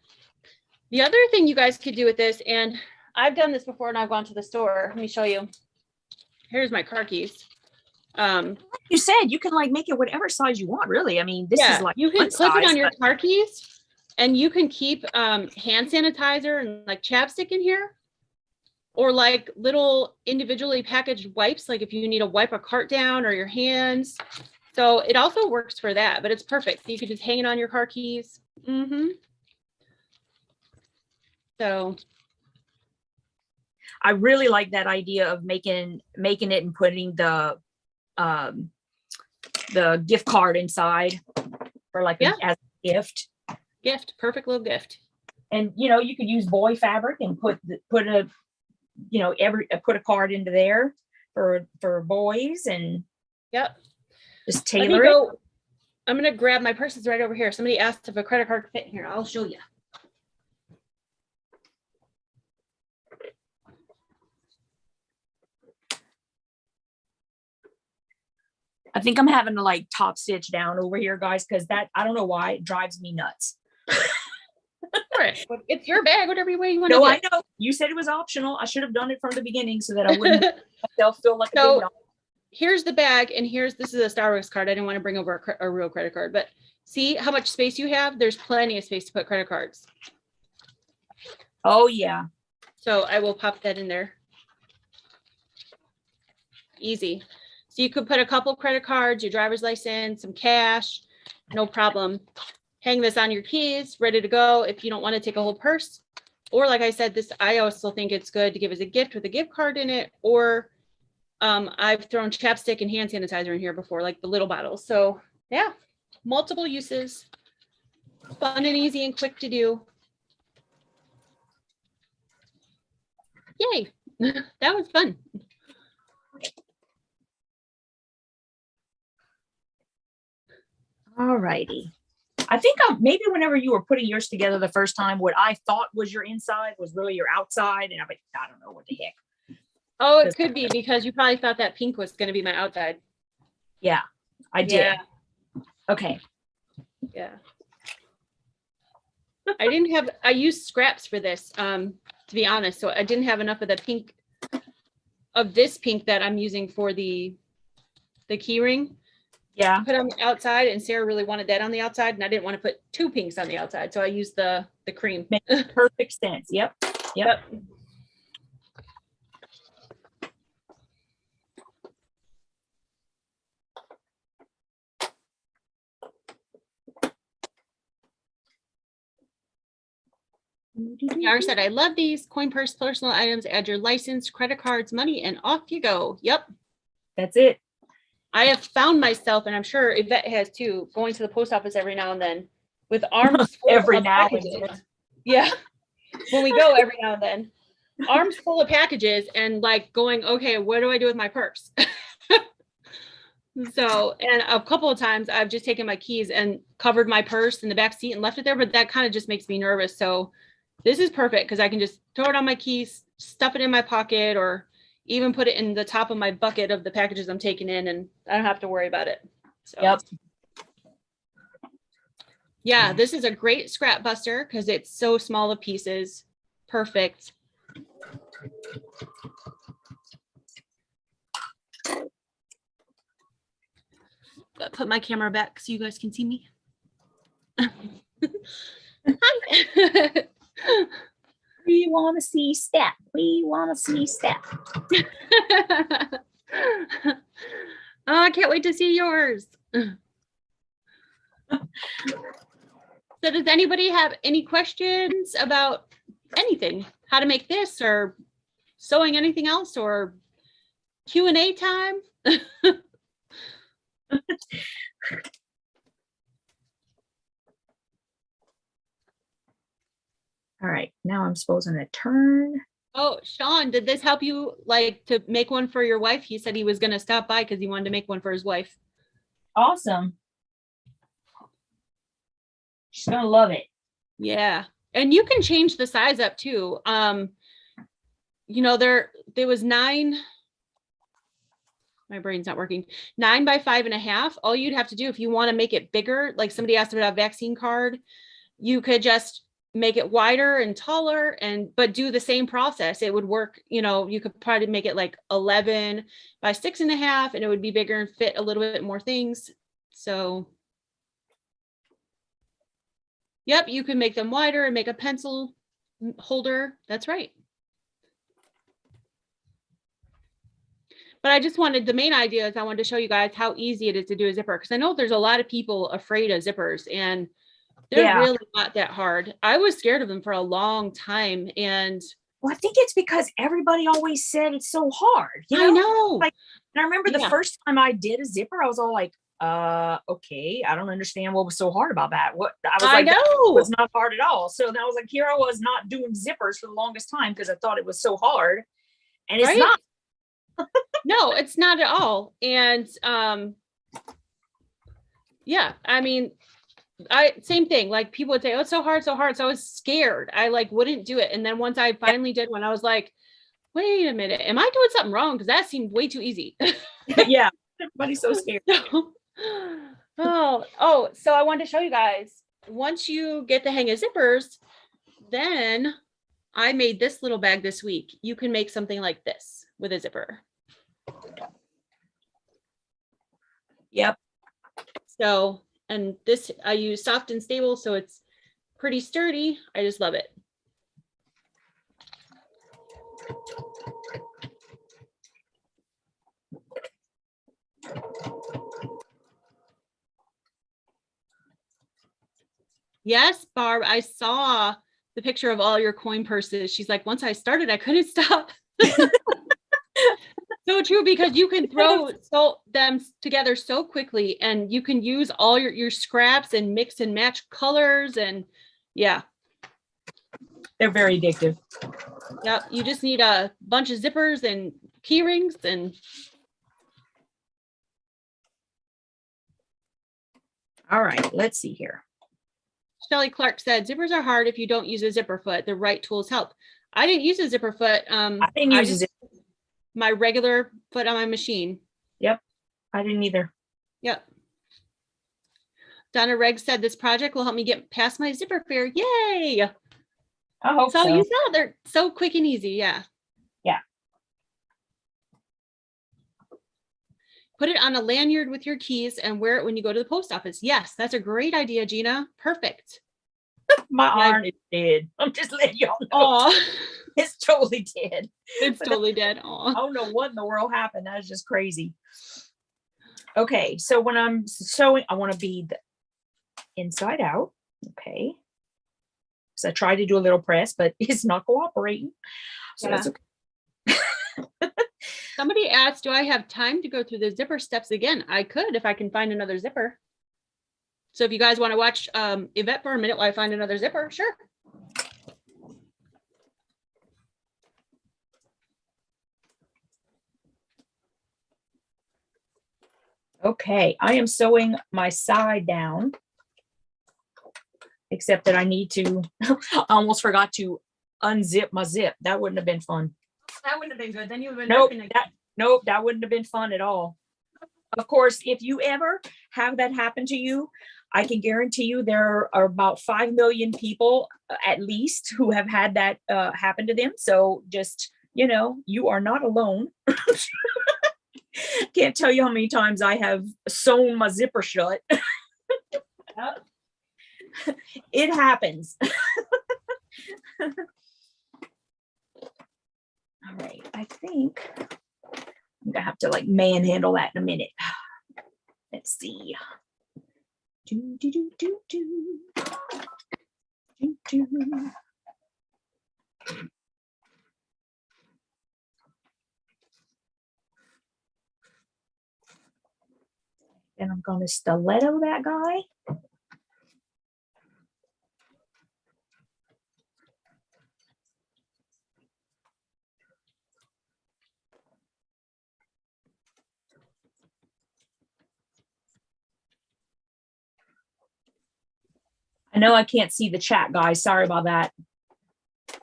The other thing you guys could do with this, and I've done this before and I've gone to the store. Let me show you. Here's my car keys. You said you can like make it whatever size you want, really. I mean, this is like you can clip it on your car keys, and you can keep hand sanitizer and like chapstick in here, or like little individually packaged wipes, like if you need to wipe a cart down or your hands. So it also works for that, but it's perfect. So you could just hang it on your car keys. So I really like that idea of making it and putting the gift card inside for like as a gift. Perfect little gift. And you could use boy fabric and put a card into there for boys, and just tailor it. I'm gonna grab my purse. Is right over here. Somebody asked if a credit card fit in here. I'll show you. I think I'm having to like top stitch down over here, guys, because that, I don't know why, it drives me nuts. It's your bag, whatever way you want to do. No, I know. You said it was optional. I should have done it from the beginning so that I wouldn't myself feel like a big dog. Here's the bag, and this is a Starbucks card. I didn't want to bring over a real credit card, but see how much space you have? There's plenty of space to put credit cards. Oh, yeah. So I will pop that in there. Easy. So you could put a couple credit cards, your driver's license, some cash, no problem. Hang this on your keys, ready to go if you don't want to take a whole purse. Or like I said, I also think it's good to give as a gift with a gift card in it, or I've thrown chapstick and hand sanitizer in here before, like the little bottles. So yeah, multiple uses, fun and easy and quick to do. Yay, that was fun. All righty. I think maybe whenever you were putting yours together the first time, what I thought was your inside was really your outside. And I'm like, I don't know what the heck. Oh, it could be because you probably thought that pink was going to be my outside. Yeah, I did. Yeah. Okay. Yeah. I used scraps for this, to be honest. So I didn't have enough of the pink, of this pink that I'm using for the key ring. Yeah. Put on the outside, and Sarah really wanted that on the outside, and I didn't want to put 2 pinks on the outside. So I used the cream. Makes perfect sense. Yep. Yara said, I love these coin purse personal items. Add your license, credit cards, money, and off you go. Yep. That's it. I have found myself, and I'm sure Yvette has too, going to the post office every now and then with arms full Every of now and packages. then. Yeah. When we go every now and then, arms full of packages and like going, okay, what do I do with my purse? So, and a couple of times I've just taken my keys and covered my purse in the back seat and left it there, but that kind of just makes me nervous. So this is perfect because I can just throw it on my keys, stuff it in my pocket, or even put it in the top of my bucket of the packages I'm taking in, and I don't have to worry about it. So Yep. yeah, this is a great scrap buster because it's so small of pieces. Perfect. Put my camera back so you guys can see me. Hi. We want to see Steph. We want to see Steph. Oh, I can't wait to see yours. So does anybody have any questions about anything? How to make this or sewing anything else or Q&A time? All right, now I'm supposed to turn. Oh, Sean, did this help you like to make one for your wife? He said he was going to stop by because he wanted to make one for his wife. Awesome. She's going to love it. Yeah. And you can change the size up too. You know, there was 9, my brain's not working, 9 by 5.5. All you'd have to do if you want to make it bigger, like somebody asked about a vaccine card, you could just make it wider and taller but do the same process. It would work. You know, you could probably make it like 11 by 6.5 and it would be bigger and fit a little bit more things. So yep, you can make them wider and make a pencil holder. That's right. But I just wanted, the main idea is I wanted to show you guys how easy it is to do a zipper, because I know there's a lot of people afraid of zippers and they're really not that hard. I was scared of them for a long time. And well, I think it's because everybody always said it's so hard. You know? I know. Like, and I remember the first time I did a zipper, I was all like, okay, I don't understand what was so hard about that. What I was like, that was not hard at all. So then I was like, here I was not doing zippers for the longest time because I thought it was so hard. And it's not. No, it's not at all. And yeah, I mean, same thing. Like people would say, oh, it's so hard, so hard. So I was scared. I like wouldn't do it. And then once I finally did one, I was like, wait a minute, am I doing something wrong? Because that seemed way too easy. Yeah, everybody's so scared. So I wanted to show you guys, once you get the hang of zippers, then I made this little bag this week. You can make something like this with a zipper. Yep. So, and this I use soft and stable, so it's pretty sturdy. I just love it. Yes, Barb, I saw the picture of all your coin purses. She's like, once I started, I couldn't stop. So true, because you can throw them together so quickly, and you can use all your scraps and mix and match colors, and yeah. They're very addictive. Yep, you just need a bunch of zippers and key rings and. All right, let's see here. Shelly Clark said, zippers are hard if you don't use a zipper foot. The right tools help. I didn't use a zipper foot. I didn't use my regular foot on my machine. Yep, I didn't either. Yep. Donna Reg said, this project will help me get past my zipper fear. Yay! I hope so. You saw they're so quick and easy. Yeah. Yeah. Put it on a lanyard with your keys and wear it when you go to the post office. Yes, that's a great idea, Gina. Perfect. My arm is dead. I'm just letting y'all know. Oh, it's totally dead. It's totally dead. I don't know what in the world happened. That was just crazy. Okay, so when I'm sewing, I want to bead inside out. Okay. So I tried to do a little press, but it's not cooperating. So that's okay. Somebody asked, do I have time to go through the zipper steps again? I could if I can find another zipper. So if you guys want to watch Yvette for a minute while I find another zipper, sure. Okay, I am sewing my side down, except that I need to, I almost forgot to unzip my zip. That wouldn't have been fun. That wouldn't have been good. Then you would have been Nope, that wouldn't have been fun at all. Of course, if you ever have that happen to you, I can guarantee you there are about 5 million people at least who have had that happen to them. So just, you are not alone. Can't tell you how many times I have sewn my zipper shut. It happens. All right, I think I'm gonna have to like manhandle that in a minute. Let's see. Do, do, do, do, do. Do, do. And I'm going to stiletto that guy. I know I can't see the chat, guys. Sorry about that.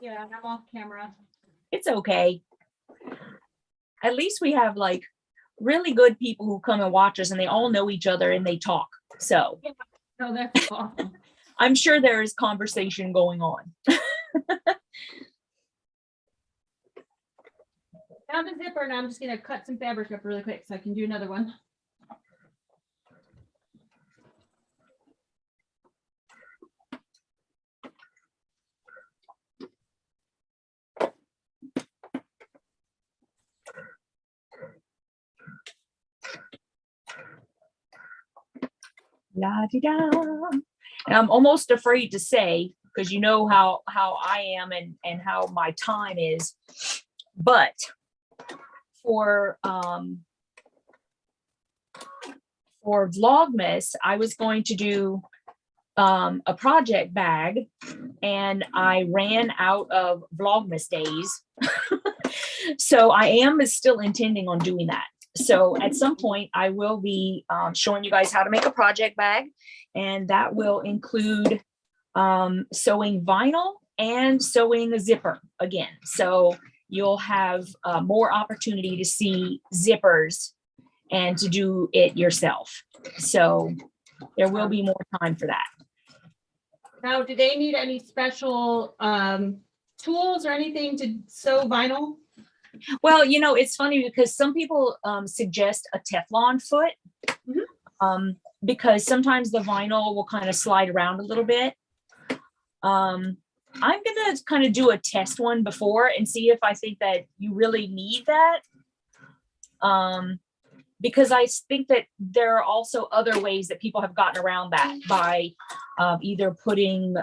Yeah, I'm off camera. It's okay. At least we have like really good people who come and watch us and they all know each other and they talk. So Oh, that's awesome. I'm sure there is conversation going on. Found a zipper and I'm just gonna cut some fabric up really quick so I can do another one. La di da. And I'm almost afraid to say, because you know how I am and how my time is, but for Vlogmas, I was going to do a project bag and I ran out of Vlogmas days. So I am still intending on doing that. So at some point I will be showing you guys how to make a project bag, and that will include sewing vinyl and sewing a zipper again. So you'll have more opportunity to see zippers and to do it yourself. So there will be more time for that. Now, do they need any special tools or anything to sew vinyl? Well, it's funny because some people suggest a Teflon foot, because sometimes the vinyl will kind of slide around a little bit. I'm going to kind of do a test one before and see if I think that you really need that. Because I think that there are also other ways that people have gotten around that by either putting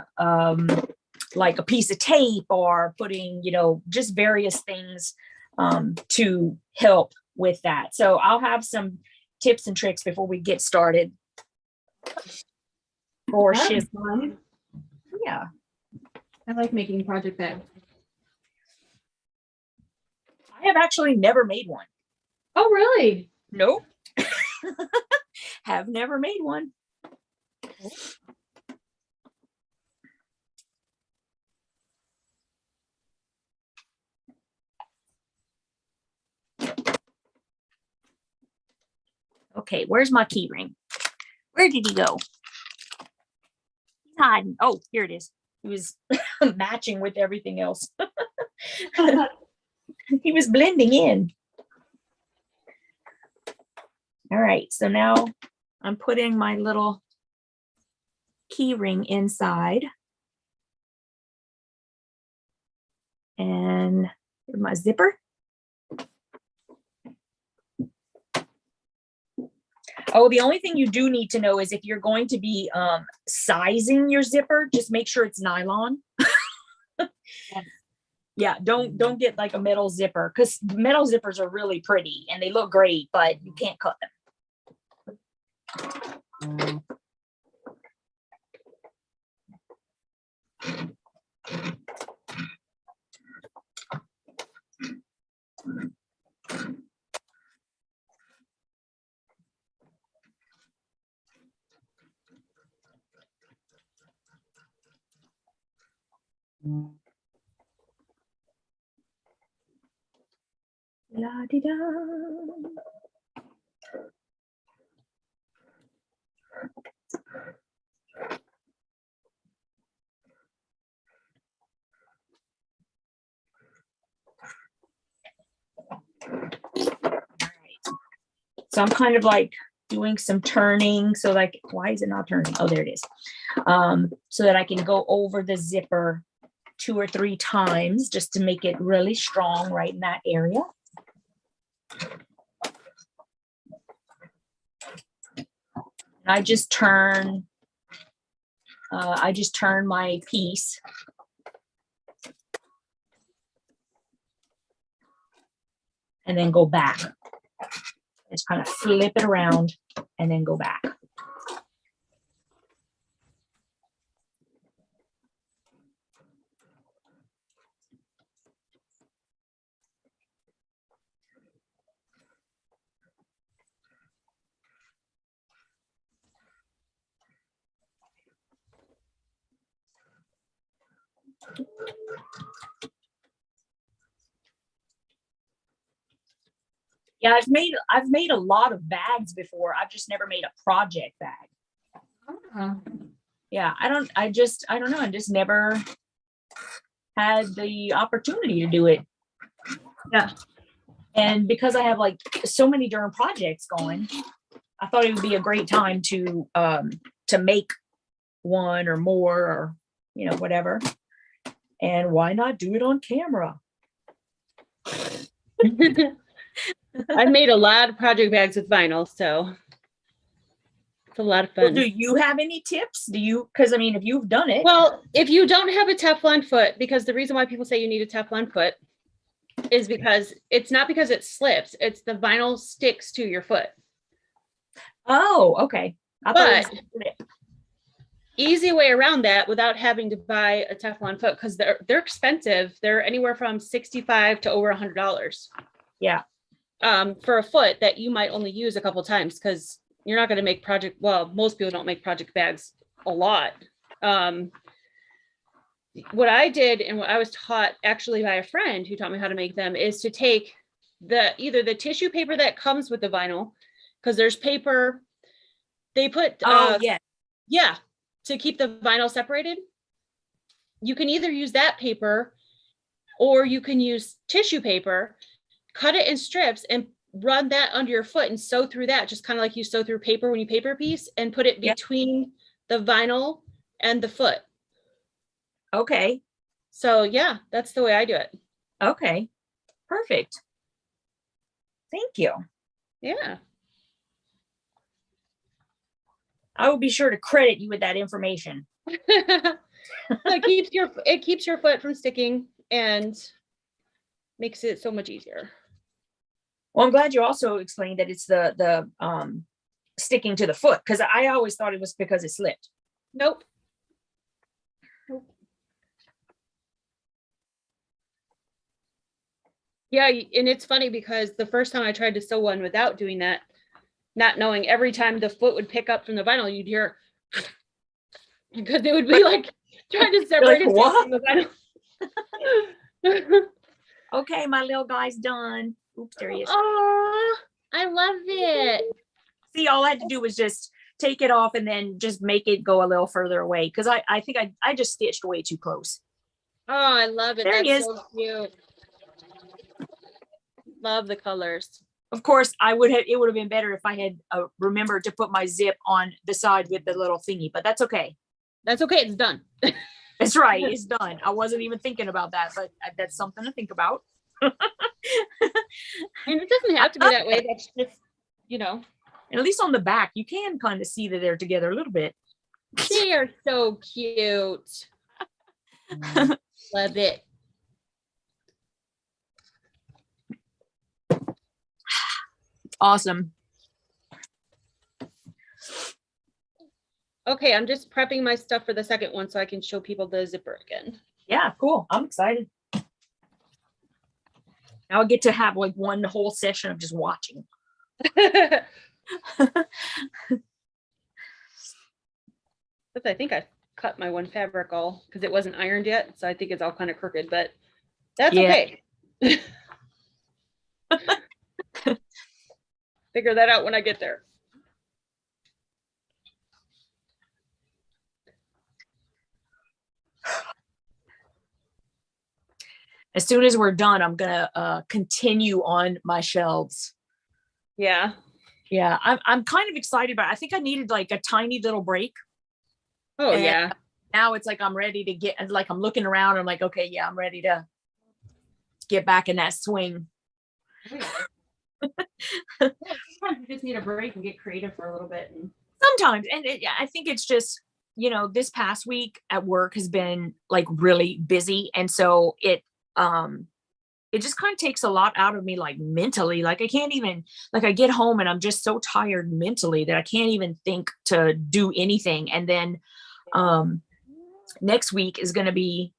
like a piece of tape or putting, just various things to help with that. So I'll have some tips and tricks before we get started. Or shift. Yeah. I like making project bags. I have actually never made one. Oh, really? Nope. Have never made one. Okay, where's my key ring? Where did he go? He's hiding. Oh, here it is. He was matching with everything else. He was blending in. All right, so now I'm putting my little key ring inside. And my zipper. Oh, the only thing you do need to know is if you're going to be sizing your zipper, just make sure it's nylon. Yeah, don't get like a metal zipper, because metal zippers are really pretty and they look great, but you can't cut them. La di da. So I'm kind of like doing some turning. So like, why is it not turning? Oh, there it is. So that I can go over the zipper 2 or 3 times just to make it really strong right in that area. I just turn my piece. And then go back. Just kind of flip it around and then go back. Yeah, I've made a lot of bags before. I've just never made a project bag. Yeah, I don't know. I just never had the opportunity to do it. Yeah. And because I have like so many different projects going, I thought it would be a great time to make one or more, or whatever. And why not do it on camera? I've made a lot of project bags with vinyl, so it's a lot of fun. Well, do you have any tips? Because I mean, if you've done it. Well, if you don't have a Teflon foot, because the reason why people say you need a Teflon foot is because it's not because it slips, it's the vinyl sticks to your foot. Oh, okay. But easy way around that without having to buy a Teflon foot, because they're expensive. They're anywhere from $65 to over $100. Yeah. For a foot that you might only use a couple times, because you're not going to make most people don't make project bags a lot. What I did, and what I was taught actually by a friend who taught me how to make them, is to take either the tissue paper that comes with the vinyl, because there's paper they put to keep the vinyl separated. You can either use that paper or you can use tissue paper, cut it in strips and run that under your foot and sew through that, just kind of like you sew through paper when you paper piece, and put it between the vinyl and the foot. Okay. So yeah, that's the way I do it. Okay. Perfect. Thank you. Yeah. I will be sure to credit you with that information. It keeps your foot from sticking and makes it so much easier. Well, I'm glad you also explained that it's the sticking to the foot, because I always thought it was because it slipped. Nope. Yeah, and it's funny because the first time I tried to sew one without doing that, not knowing, every time the foot would pick up from the vinyl, you'd hear, because it would be like trying to separate itself from the vinyl. Okay, my little guy's done. Oops, there he is. Oh, I love it. See, all I had to do was just take it off and then just make it go a little further away, because I think I just stitched way too close. Oh, I love it. There he is. So cute. Love the colors. Of course, it would have been better if I had remembered to put my zip on the side with the little thingy, but that's okay. That's okay. It's done. That's right. It's done. I wasn't even thinking about that, but that's something to think about. And it doesn't have to be that way. That's just, And at least on the back, you can kind of see that they're together a little bit. They are so cute. Love it. Awesome. Okay, I'm just prepping my stuff for the second one so I can show people the zipper again. Yeah, cool. I'm excited. I'll get to have like one whole session of just watching. But I think I cut my one fabric all because it wasn't ironed yet. So I think it's all kind of crooked, but that's okay. Figure that out when I get there. As soon as we're done, I'm gonna continue on my shelves. Yeah. Yeah, I'm kind of excited, but I think I needed like a tiny little break. Oh, and yeah. Now it's like I'm ready to get, like I'm looking around. I'm like, okay, yeah, I'm ready to get back in that swing. Sometimes you just need a break and get creative for a little bit. Sometimes, and I think it's just, this past week at work has been like really busy, and so it just kind of takes a lot out of me, like mentally. Like I can't even, like I get home and I'm just so tired mentally that I can't even think to do anything. And then next week is going to be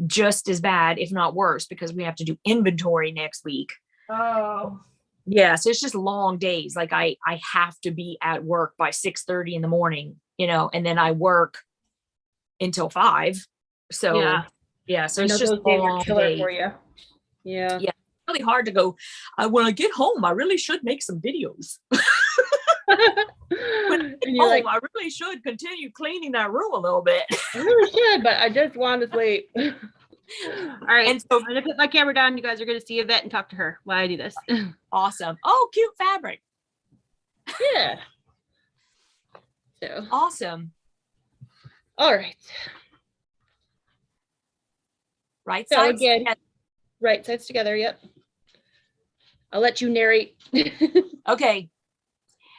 just as bad, if not worse, because we have to do inventory next week. Oh. Yeah, so it's just long days. Like I have to be at work by 6:30 in the morning, and then I work until 5. So yeah, so it's just long days for you. Yeah. Yeah, really hard to go. When I get home, I really should make some videos. When I get home, I really should continue cleaning that room a little bit. I really should, but I just want to sleep. All right, and so I'm gonna put my camera down. You guys are gonna see Yvette and talk to her while I do this. Awesome. Oh, cute fabric. Yeah. So awesome. All right. Right sides again, right sides together. Yep. I'll let you narrate. Okay.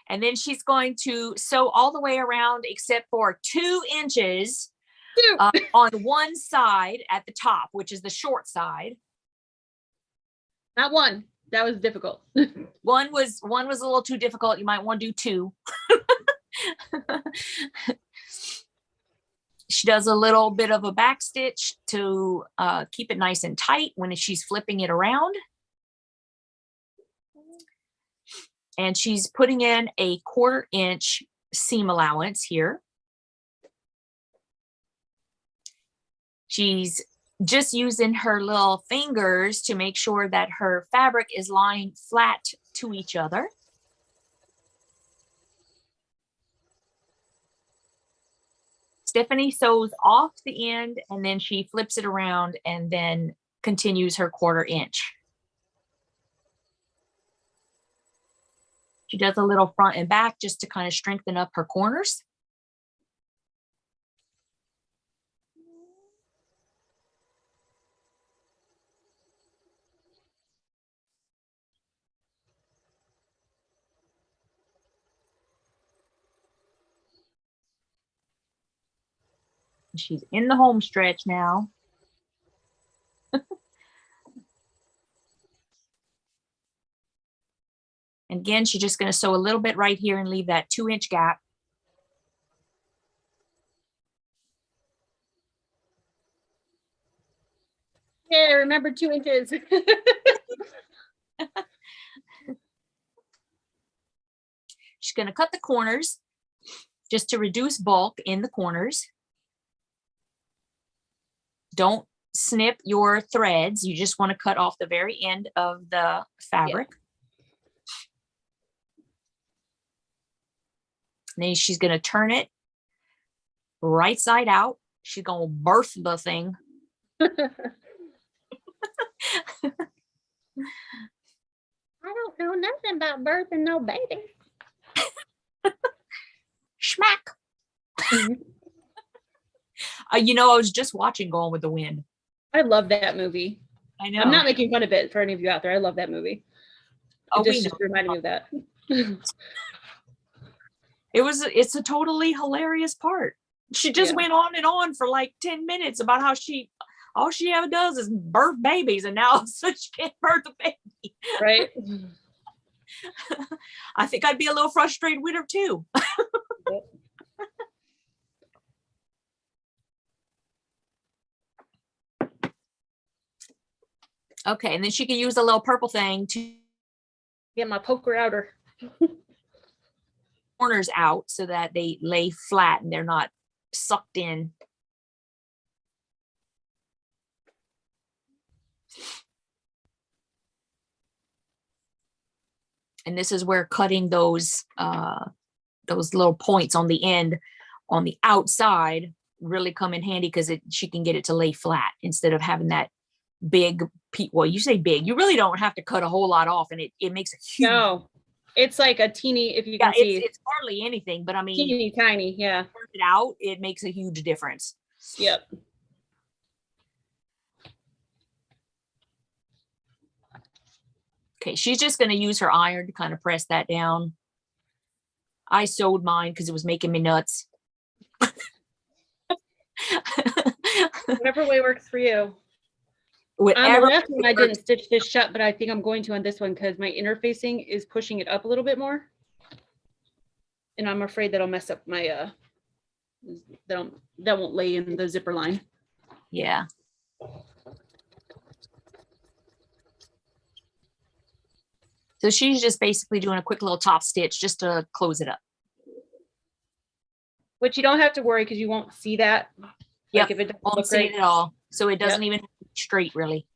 And then she's going to sew all the way around except for 2 inches on one side at the top, which is the short side. Not one. That was difficult. One was a little too difficult. You might want to do 2. She does a little bit of a back stitch to keep it nice and tight when she's flipping it around. And she's putting in a 1/4 inch seam allowance here. She's just using her little fingers to make sure that her fabric is lying flat to each other. Stephanie sews off the end and then she flips it around and then continues her 1/4 inch. She does a little front and back just to kind of strengthen up her corners. She's in the home stretch now. And again, she's just going to sew a little bit right here and leave that 2 inch gap. Yeah, remember 2 inches. She's going to cut the corners just to reduce bulk in the corners. Don't snip your threads. You just want to cut off the very end of the fabric. Yeah. Then she's going to turn it right side out. She's going to birth the thing. I don't know nothing about birthing no baby. Schmack. I was just watching Gone with the Wind. I love that movie. I know. I'm not making fun of it for any of you out there. I love that movie. Oh, it just reminded me of that. It's a totally hilarious part. She just went on and on for like 10 minutes about how all she ever does is birth babies, and now so she can't birth a baby. Right. I think I'd be a little frustrated with her too. Okay, and then she can use a little purple thing to get my poker outer corners out so that they lay flat and they're not sucked in. And this is where cutting those little points on the end on the outside really come in handy, because she can get it to lay flat instead of having that big well, you say big, you really don't have to cut a whole lot off, and it makes a huge. No, it's like a teeny, if you can see, it's hardly anything, but I mean, teeny tiny. Yeah, work it out, it makes a huge difference. Yep. Okay, she's just going to use her iron to kind of press that down. I sewed mine because it was making me nuts. Whatever way works for you. Whatever. On the last one, I didn't stitch this shut, but I think I'm going to on this one because my interfacing is pushing it up a little bit more. And I'm afraid that'll mess up my, that won't lay in the zipper line. Yeah. So she's just basically doing a quick little top stitch just to close it up. Which you don't have to worry because you won't see that. Yeah, like if it doesn't won't look see right. it at all. So it doesn't even straight really.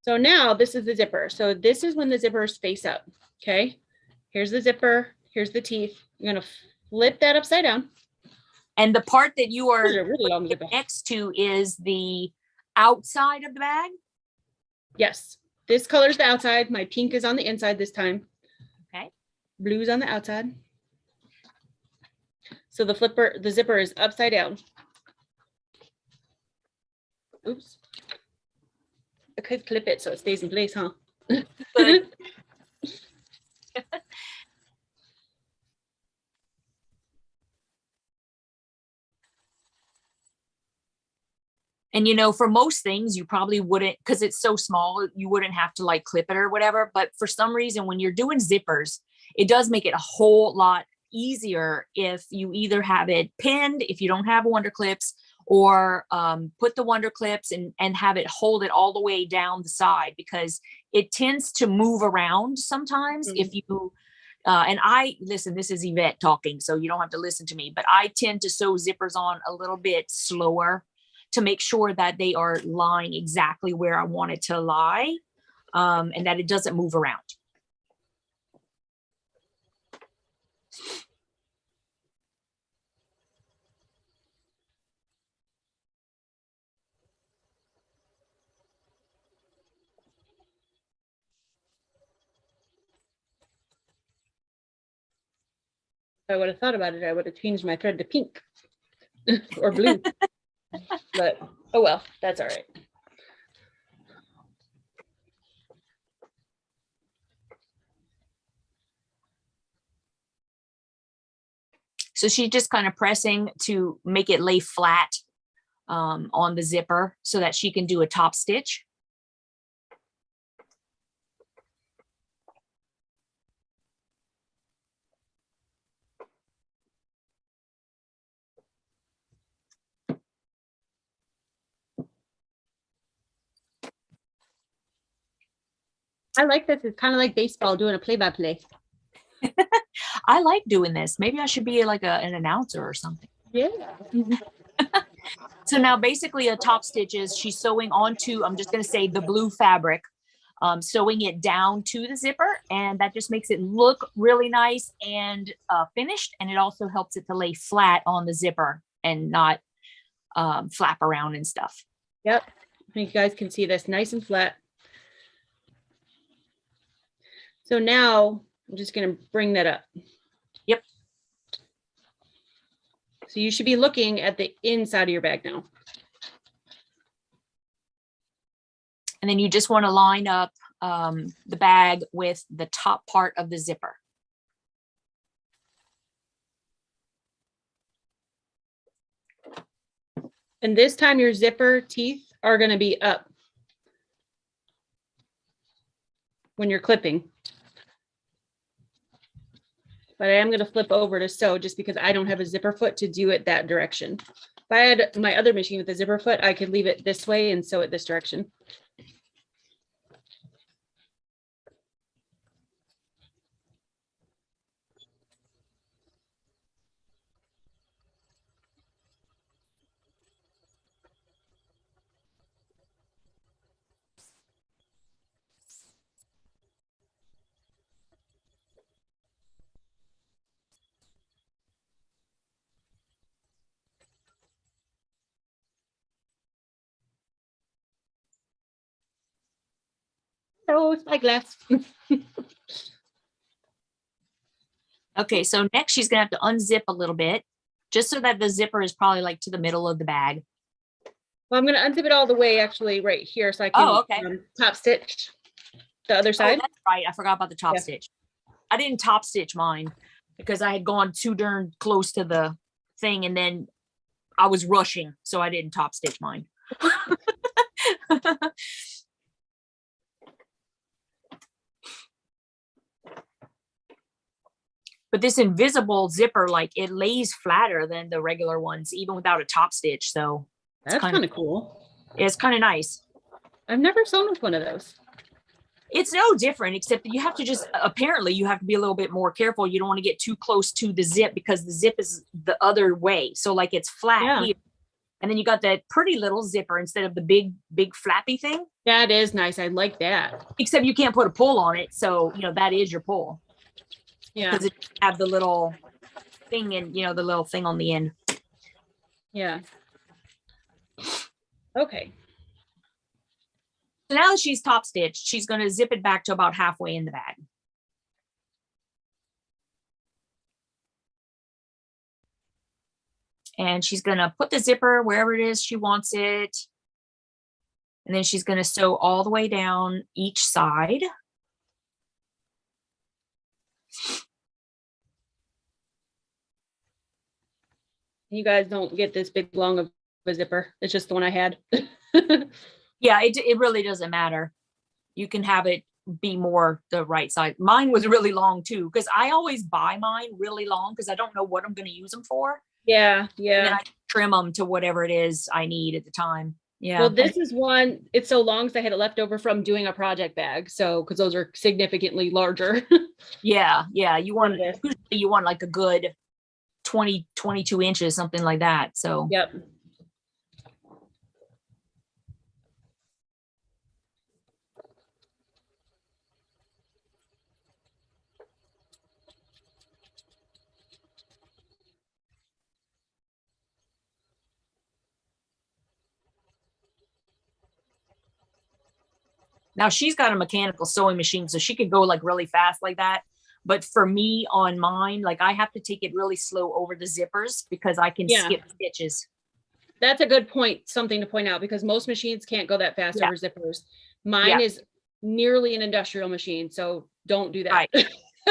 So now this is the zipper. So this is when the zippers face up. Okay. Here's the zipper. Here's the teeth. I'm going to flip that upside down. And the part that you are really long next to is the outside of the bag? Yes. This color's the outside. My pink is on the inside this time. Okay. Blue's on the outside. So the zipper is upside down. Oops. I could clip it so it stays in place, huh? Good. And, for most things, you probably wouldn't, because it's so small, you wouldn't have to like clip it or whatever. But for some reason, when you're doing zippers, it does make it a whole lot easier if you either have it pinned, if you don't have wonder clips, or put the wonder clips and have it hold it all the way down the side, because it tends to move around sometimes. If you and listen, this is Yvette talking, so you don't have to listen to me, but I tend to sew zippers on a little bit slower to make sure that they are lying exactly where I want it to lie, and that it doesn't move around. If I would have thought about it, I would have changed my thread to pink or blue. But oh well, that's all right. So she's just kind of pressing to make it lay flat on the zipper so that she can do a top stitch. I like this. It's kind of like baseball doing a play-by-play. I like doing this. Maybe I should be like an announcer or something. Yeah. So now basically a top stitch is she's sewing onto, I'm just going to say, the blue fabric, sewing it down to the zipper, and that just makes it look really nice and finished. And it also helps it to lay flat on the zipper and not flap around and stuff. Yep. I think you guys can see this nice and flat. So now I'm just going to bring that up. Yep. So you should be looking at the inside of your bag now. And then you just want to line up the bag with the top part of the zipper. And this time your zipper teeth are going to be up when you're clipping. but I am going to flip over to sew just because I don't have a zipper foot to do it that direction. If I had my other machine with a zipper foot, I could leave it this way and sew it this direction. So spyglass. Okay, so next she's gonna have to unzip a little bit, just so that the zipper is probably like to the middle of the bag. Well, I'm going to unzip it all the way actually right here so I can Okay. top stitch the other side. That's right. I forgot about the top Yeah. stitch. I didn't top stitch mine because I had gone too darn close to the thing and then I was rushing, so I didn't top stitch mine. But this invisible zipper, like it lays flatter than the regular ones, even without a top stitch. So That's kind of cool. It's kind of nice. I've never sewn with one of those. It's no different, except that you have to just, apparently you have to be a little bit more careful. You don't want to get too close to the zip because the zip is the other way. So like it's flat here. And then you got that pretty little zipper instead of the big flappy thing. That is nice. I like that. Except you can't put a pull on it. So, that is your pull. Yeah. Because it have the little thing and, the little thing on the end. Yeah. Okay. So now that she's top stitched, she's going to zip it back to about halfway in the bag. And she's going to put the zipper wherever it is she wants it. And then she's going to sew all the way down each side. You guys don't get this big long of a zipper. It's just the one I had. Yeah, it really doesn't matter. You can have it be more the right size. Mine was really long too, because I always buy mine really long because I don't know what I'm going to use them for. Yeah. And then I trim them to whatever it is I need at the time. Yeah. Well, this is one, it's so long because I had it left over from doing a project bag. So, because those are significantly larger. Yeah. You want like a good 22 inches, something like that. So, yep. now she's got a mechanical sewing machine, so she could go like really fast like that. But for me on mine, like I have to take it really slow over the zippers because I can skip stitches. That's a good point, something to point out, because most machines can't go that fast over zippers. Mine is nearly an industrial machine, so don't do that.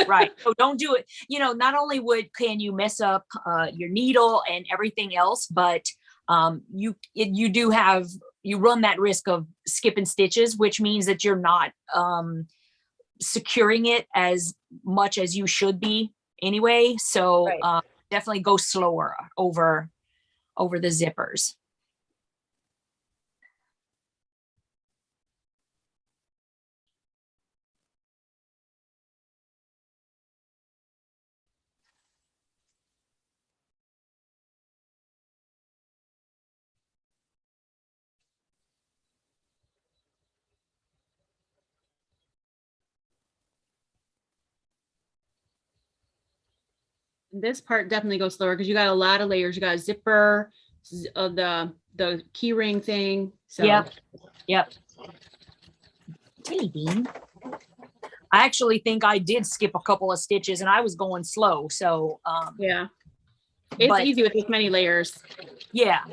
Right. So don't do it. Not only can you mess up your needle and everything else, but you run that risk of skipping stitches, which means that you're not securing it as much as you should be anyway. So definitely go slower over the zippers. This part definitely goes slower because you got a lot of layers. You got a zipper, the key ring thing. So Yep. Tilly bean. I actually think I did skip a couple of stitches and I was going slow. So yeah, it's easy with this many layers. Yeah.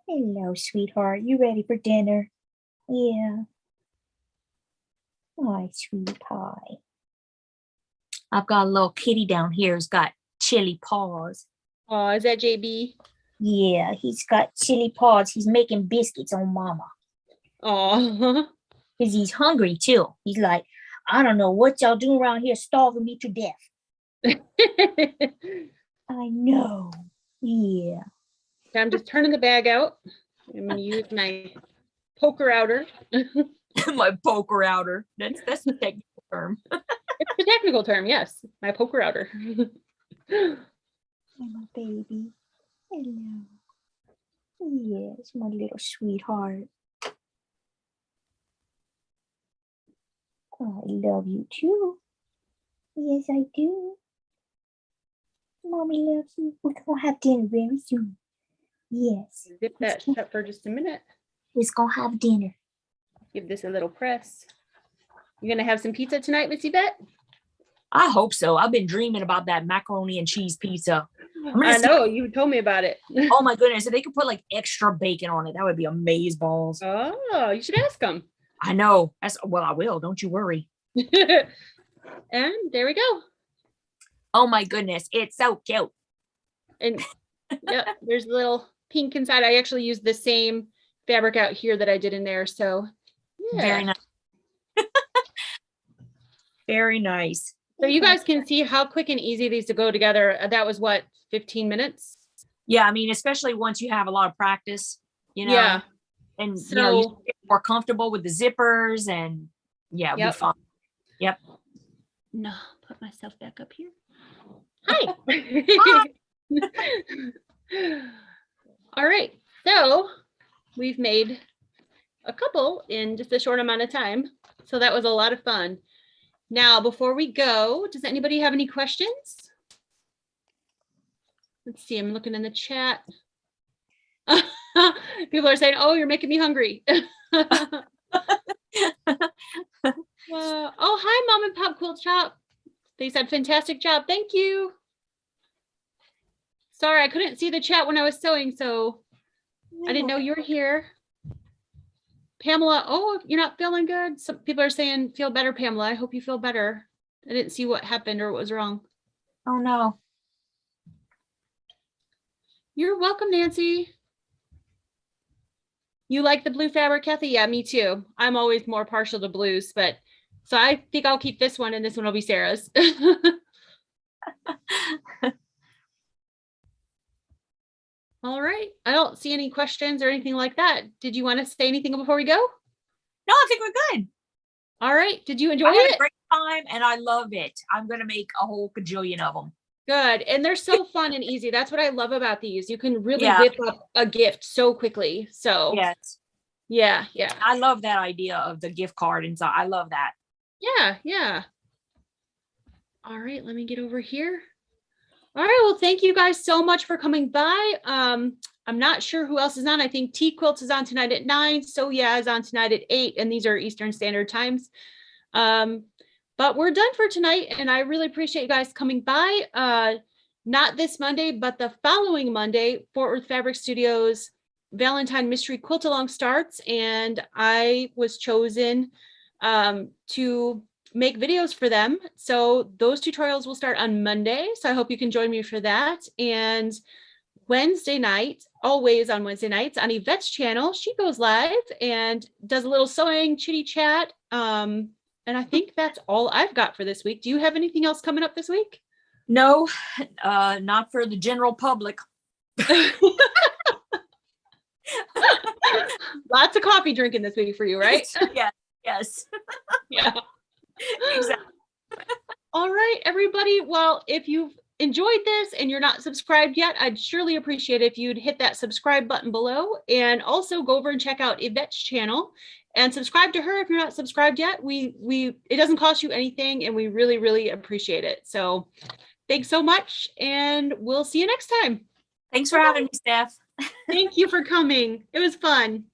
Hello, sweetheart. You ready for dinner? Yeah. Hi, sweet pie. I've got a little kitty down here who's got chili paws. Oh, is that JB? Yeah, he's got chili paws. He's making biscuits on mama. Oh. Because he's hungry too. He's like, I don't know what y'all doing around here starving me to death. I know. Yeah. I'm just turning the bag out. I'm going to use my poker outer. My poker outer. That's the technical term. It's the technical term, yes. My poker outer. Hey, my baby. Hello. Yes, my little sweetheart. Oh, I love you too. Yes, I do. Mommy loves you. We're going to have dinner very soon. Yes. Zip that shut for just a minute. We're going to have dinner. Give this a little press. You going to have some pizza tonight, Missy Bet? I hope so. I've been dreaming about that macaroni and cheese pizza. I know, you told me about it. Oh my goodness. If they could put like extra bacon on it, that would be amaze balls. Oh, you should ask them. I know. Well, I will. Don't you worry. And there we go. Oh my goodness. It's so cute. And yeah, there's a little pink inside. I actually used the same fabric out here that I did in there. So yeah. Very nice. Very nice. So you guys can see how quick and easy these to go together. That was what, 15 minutes? Yeah, I mean, especially once you have a lot of practice, you know. Yeah. And so, you get more comfortable with the zippers and yeah, it'll be fun. Yep. No, put myself back up here. Hi. All right. So we've made a couple in just a short amount of time. So that was a lot of fun. Now, before we go, does anybody have any questions? Let's see, I'm looking in the chat. People are saying, oh, you're making me hungry. Oh, hi, Mom and Pop Quilt Shop. They said, fantastic job. Thank you. Sorry, I couldn't see the chat when I was sewing, so I didn't know you were here. Pamela, oh, you're not feeling good? Some people are saying, feel better, Pamela. I hope you feel better. I didn't see what happened or what was wrong. Oh, no. You're welcome, Nancy. You like the blue fabric, Kathy? Yeah, me too. I'm always more partial to blues, but so I think I'll keep this one and this one will be Sarah's. All right. I don't see any questions or anything like that. Did you want to say anything before we go? No, I think we're good. All right. Did you enjoy it? I had it? a great time and I love it. I'm going to make a whole cajillion of them. Good. And they're so fun and easy. That's what I love about these. You can really whip up a gift so quickly. So yes. Yeah. I love that idea of the gift card. And so I love that. Yeah. All right. Let me get over here. All right. Well, thank you guys so much for coming by. I'm not sure who else is on. I think T Quilts is on tonight at 9. So yeah, is on tonight at 8. And these are Eastern Standard Times. But we're done for tonight. And I really appreciate you guys coming by. Not this Monday, but the following Monday, Fort Worth Fabric Studios Valentine Mystery Quilt Along starts. And I was chosen to make videos for them. So those tutorials will start on Monday. So I hope you can join me for that. And Wednesday night, always on Wednesday nights on Yvette's channel, she goes live and does a little sewing chitty chat. And I think that's all I've got for this week. Do you have anything else coming up this week? No, not for the general public. Lots of coffee drinking this week for you, right? Yes. Yeah. Exactly. All right, everybody. Well, if you've enjoyed this and you're not subscribed yet, I'd surely appreciate it if you'd hit that subscribe button below and also go over and check out Yvette's channel and subscribe to her if you're not subscribed yet. It doesn't cost you anything and we really, really appreciate it. So thanks so much and we'll see you next time. Thanks for having me, Steph. Thank you for coming. It was fun.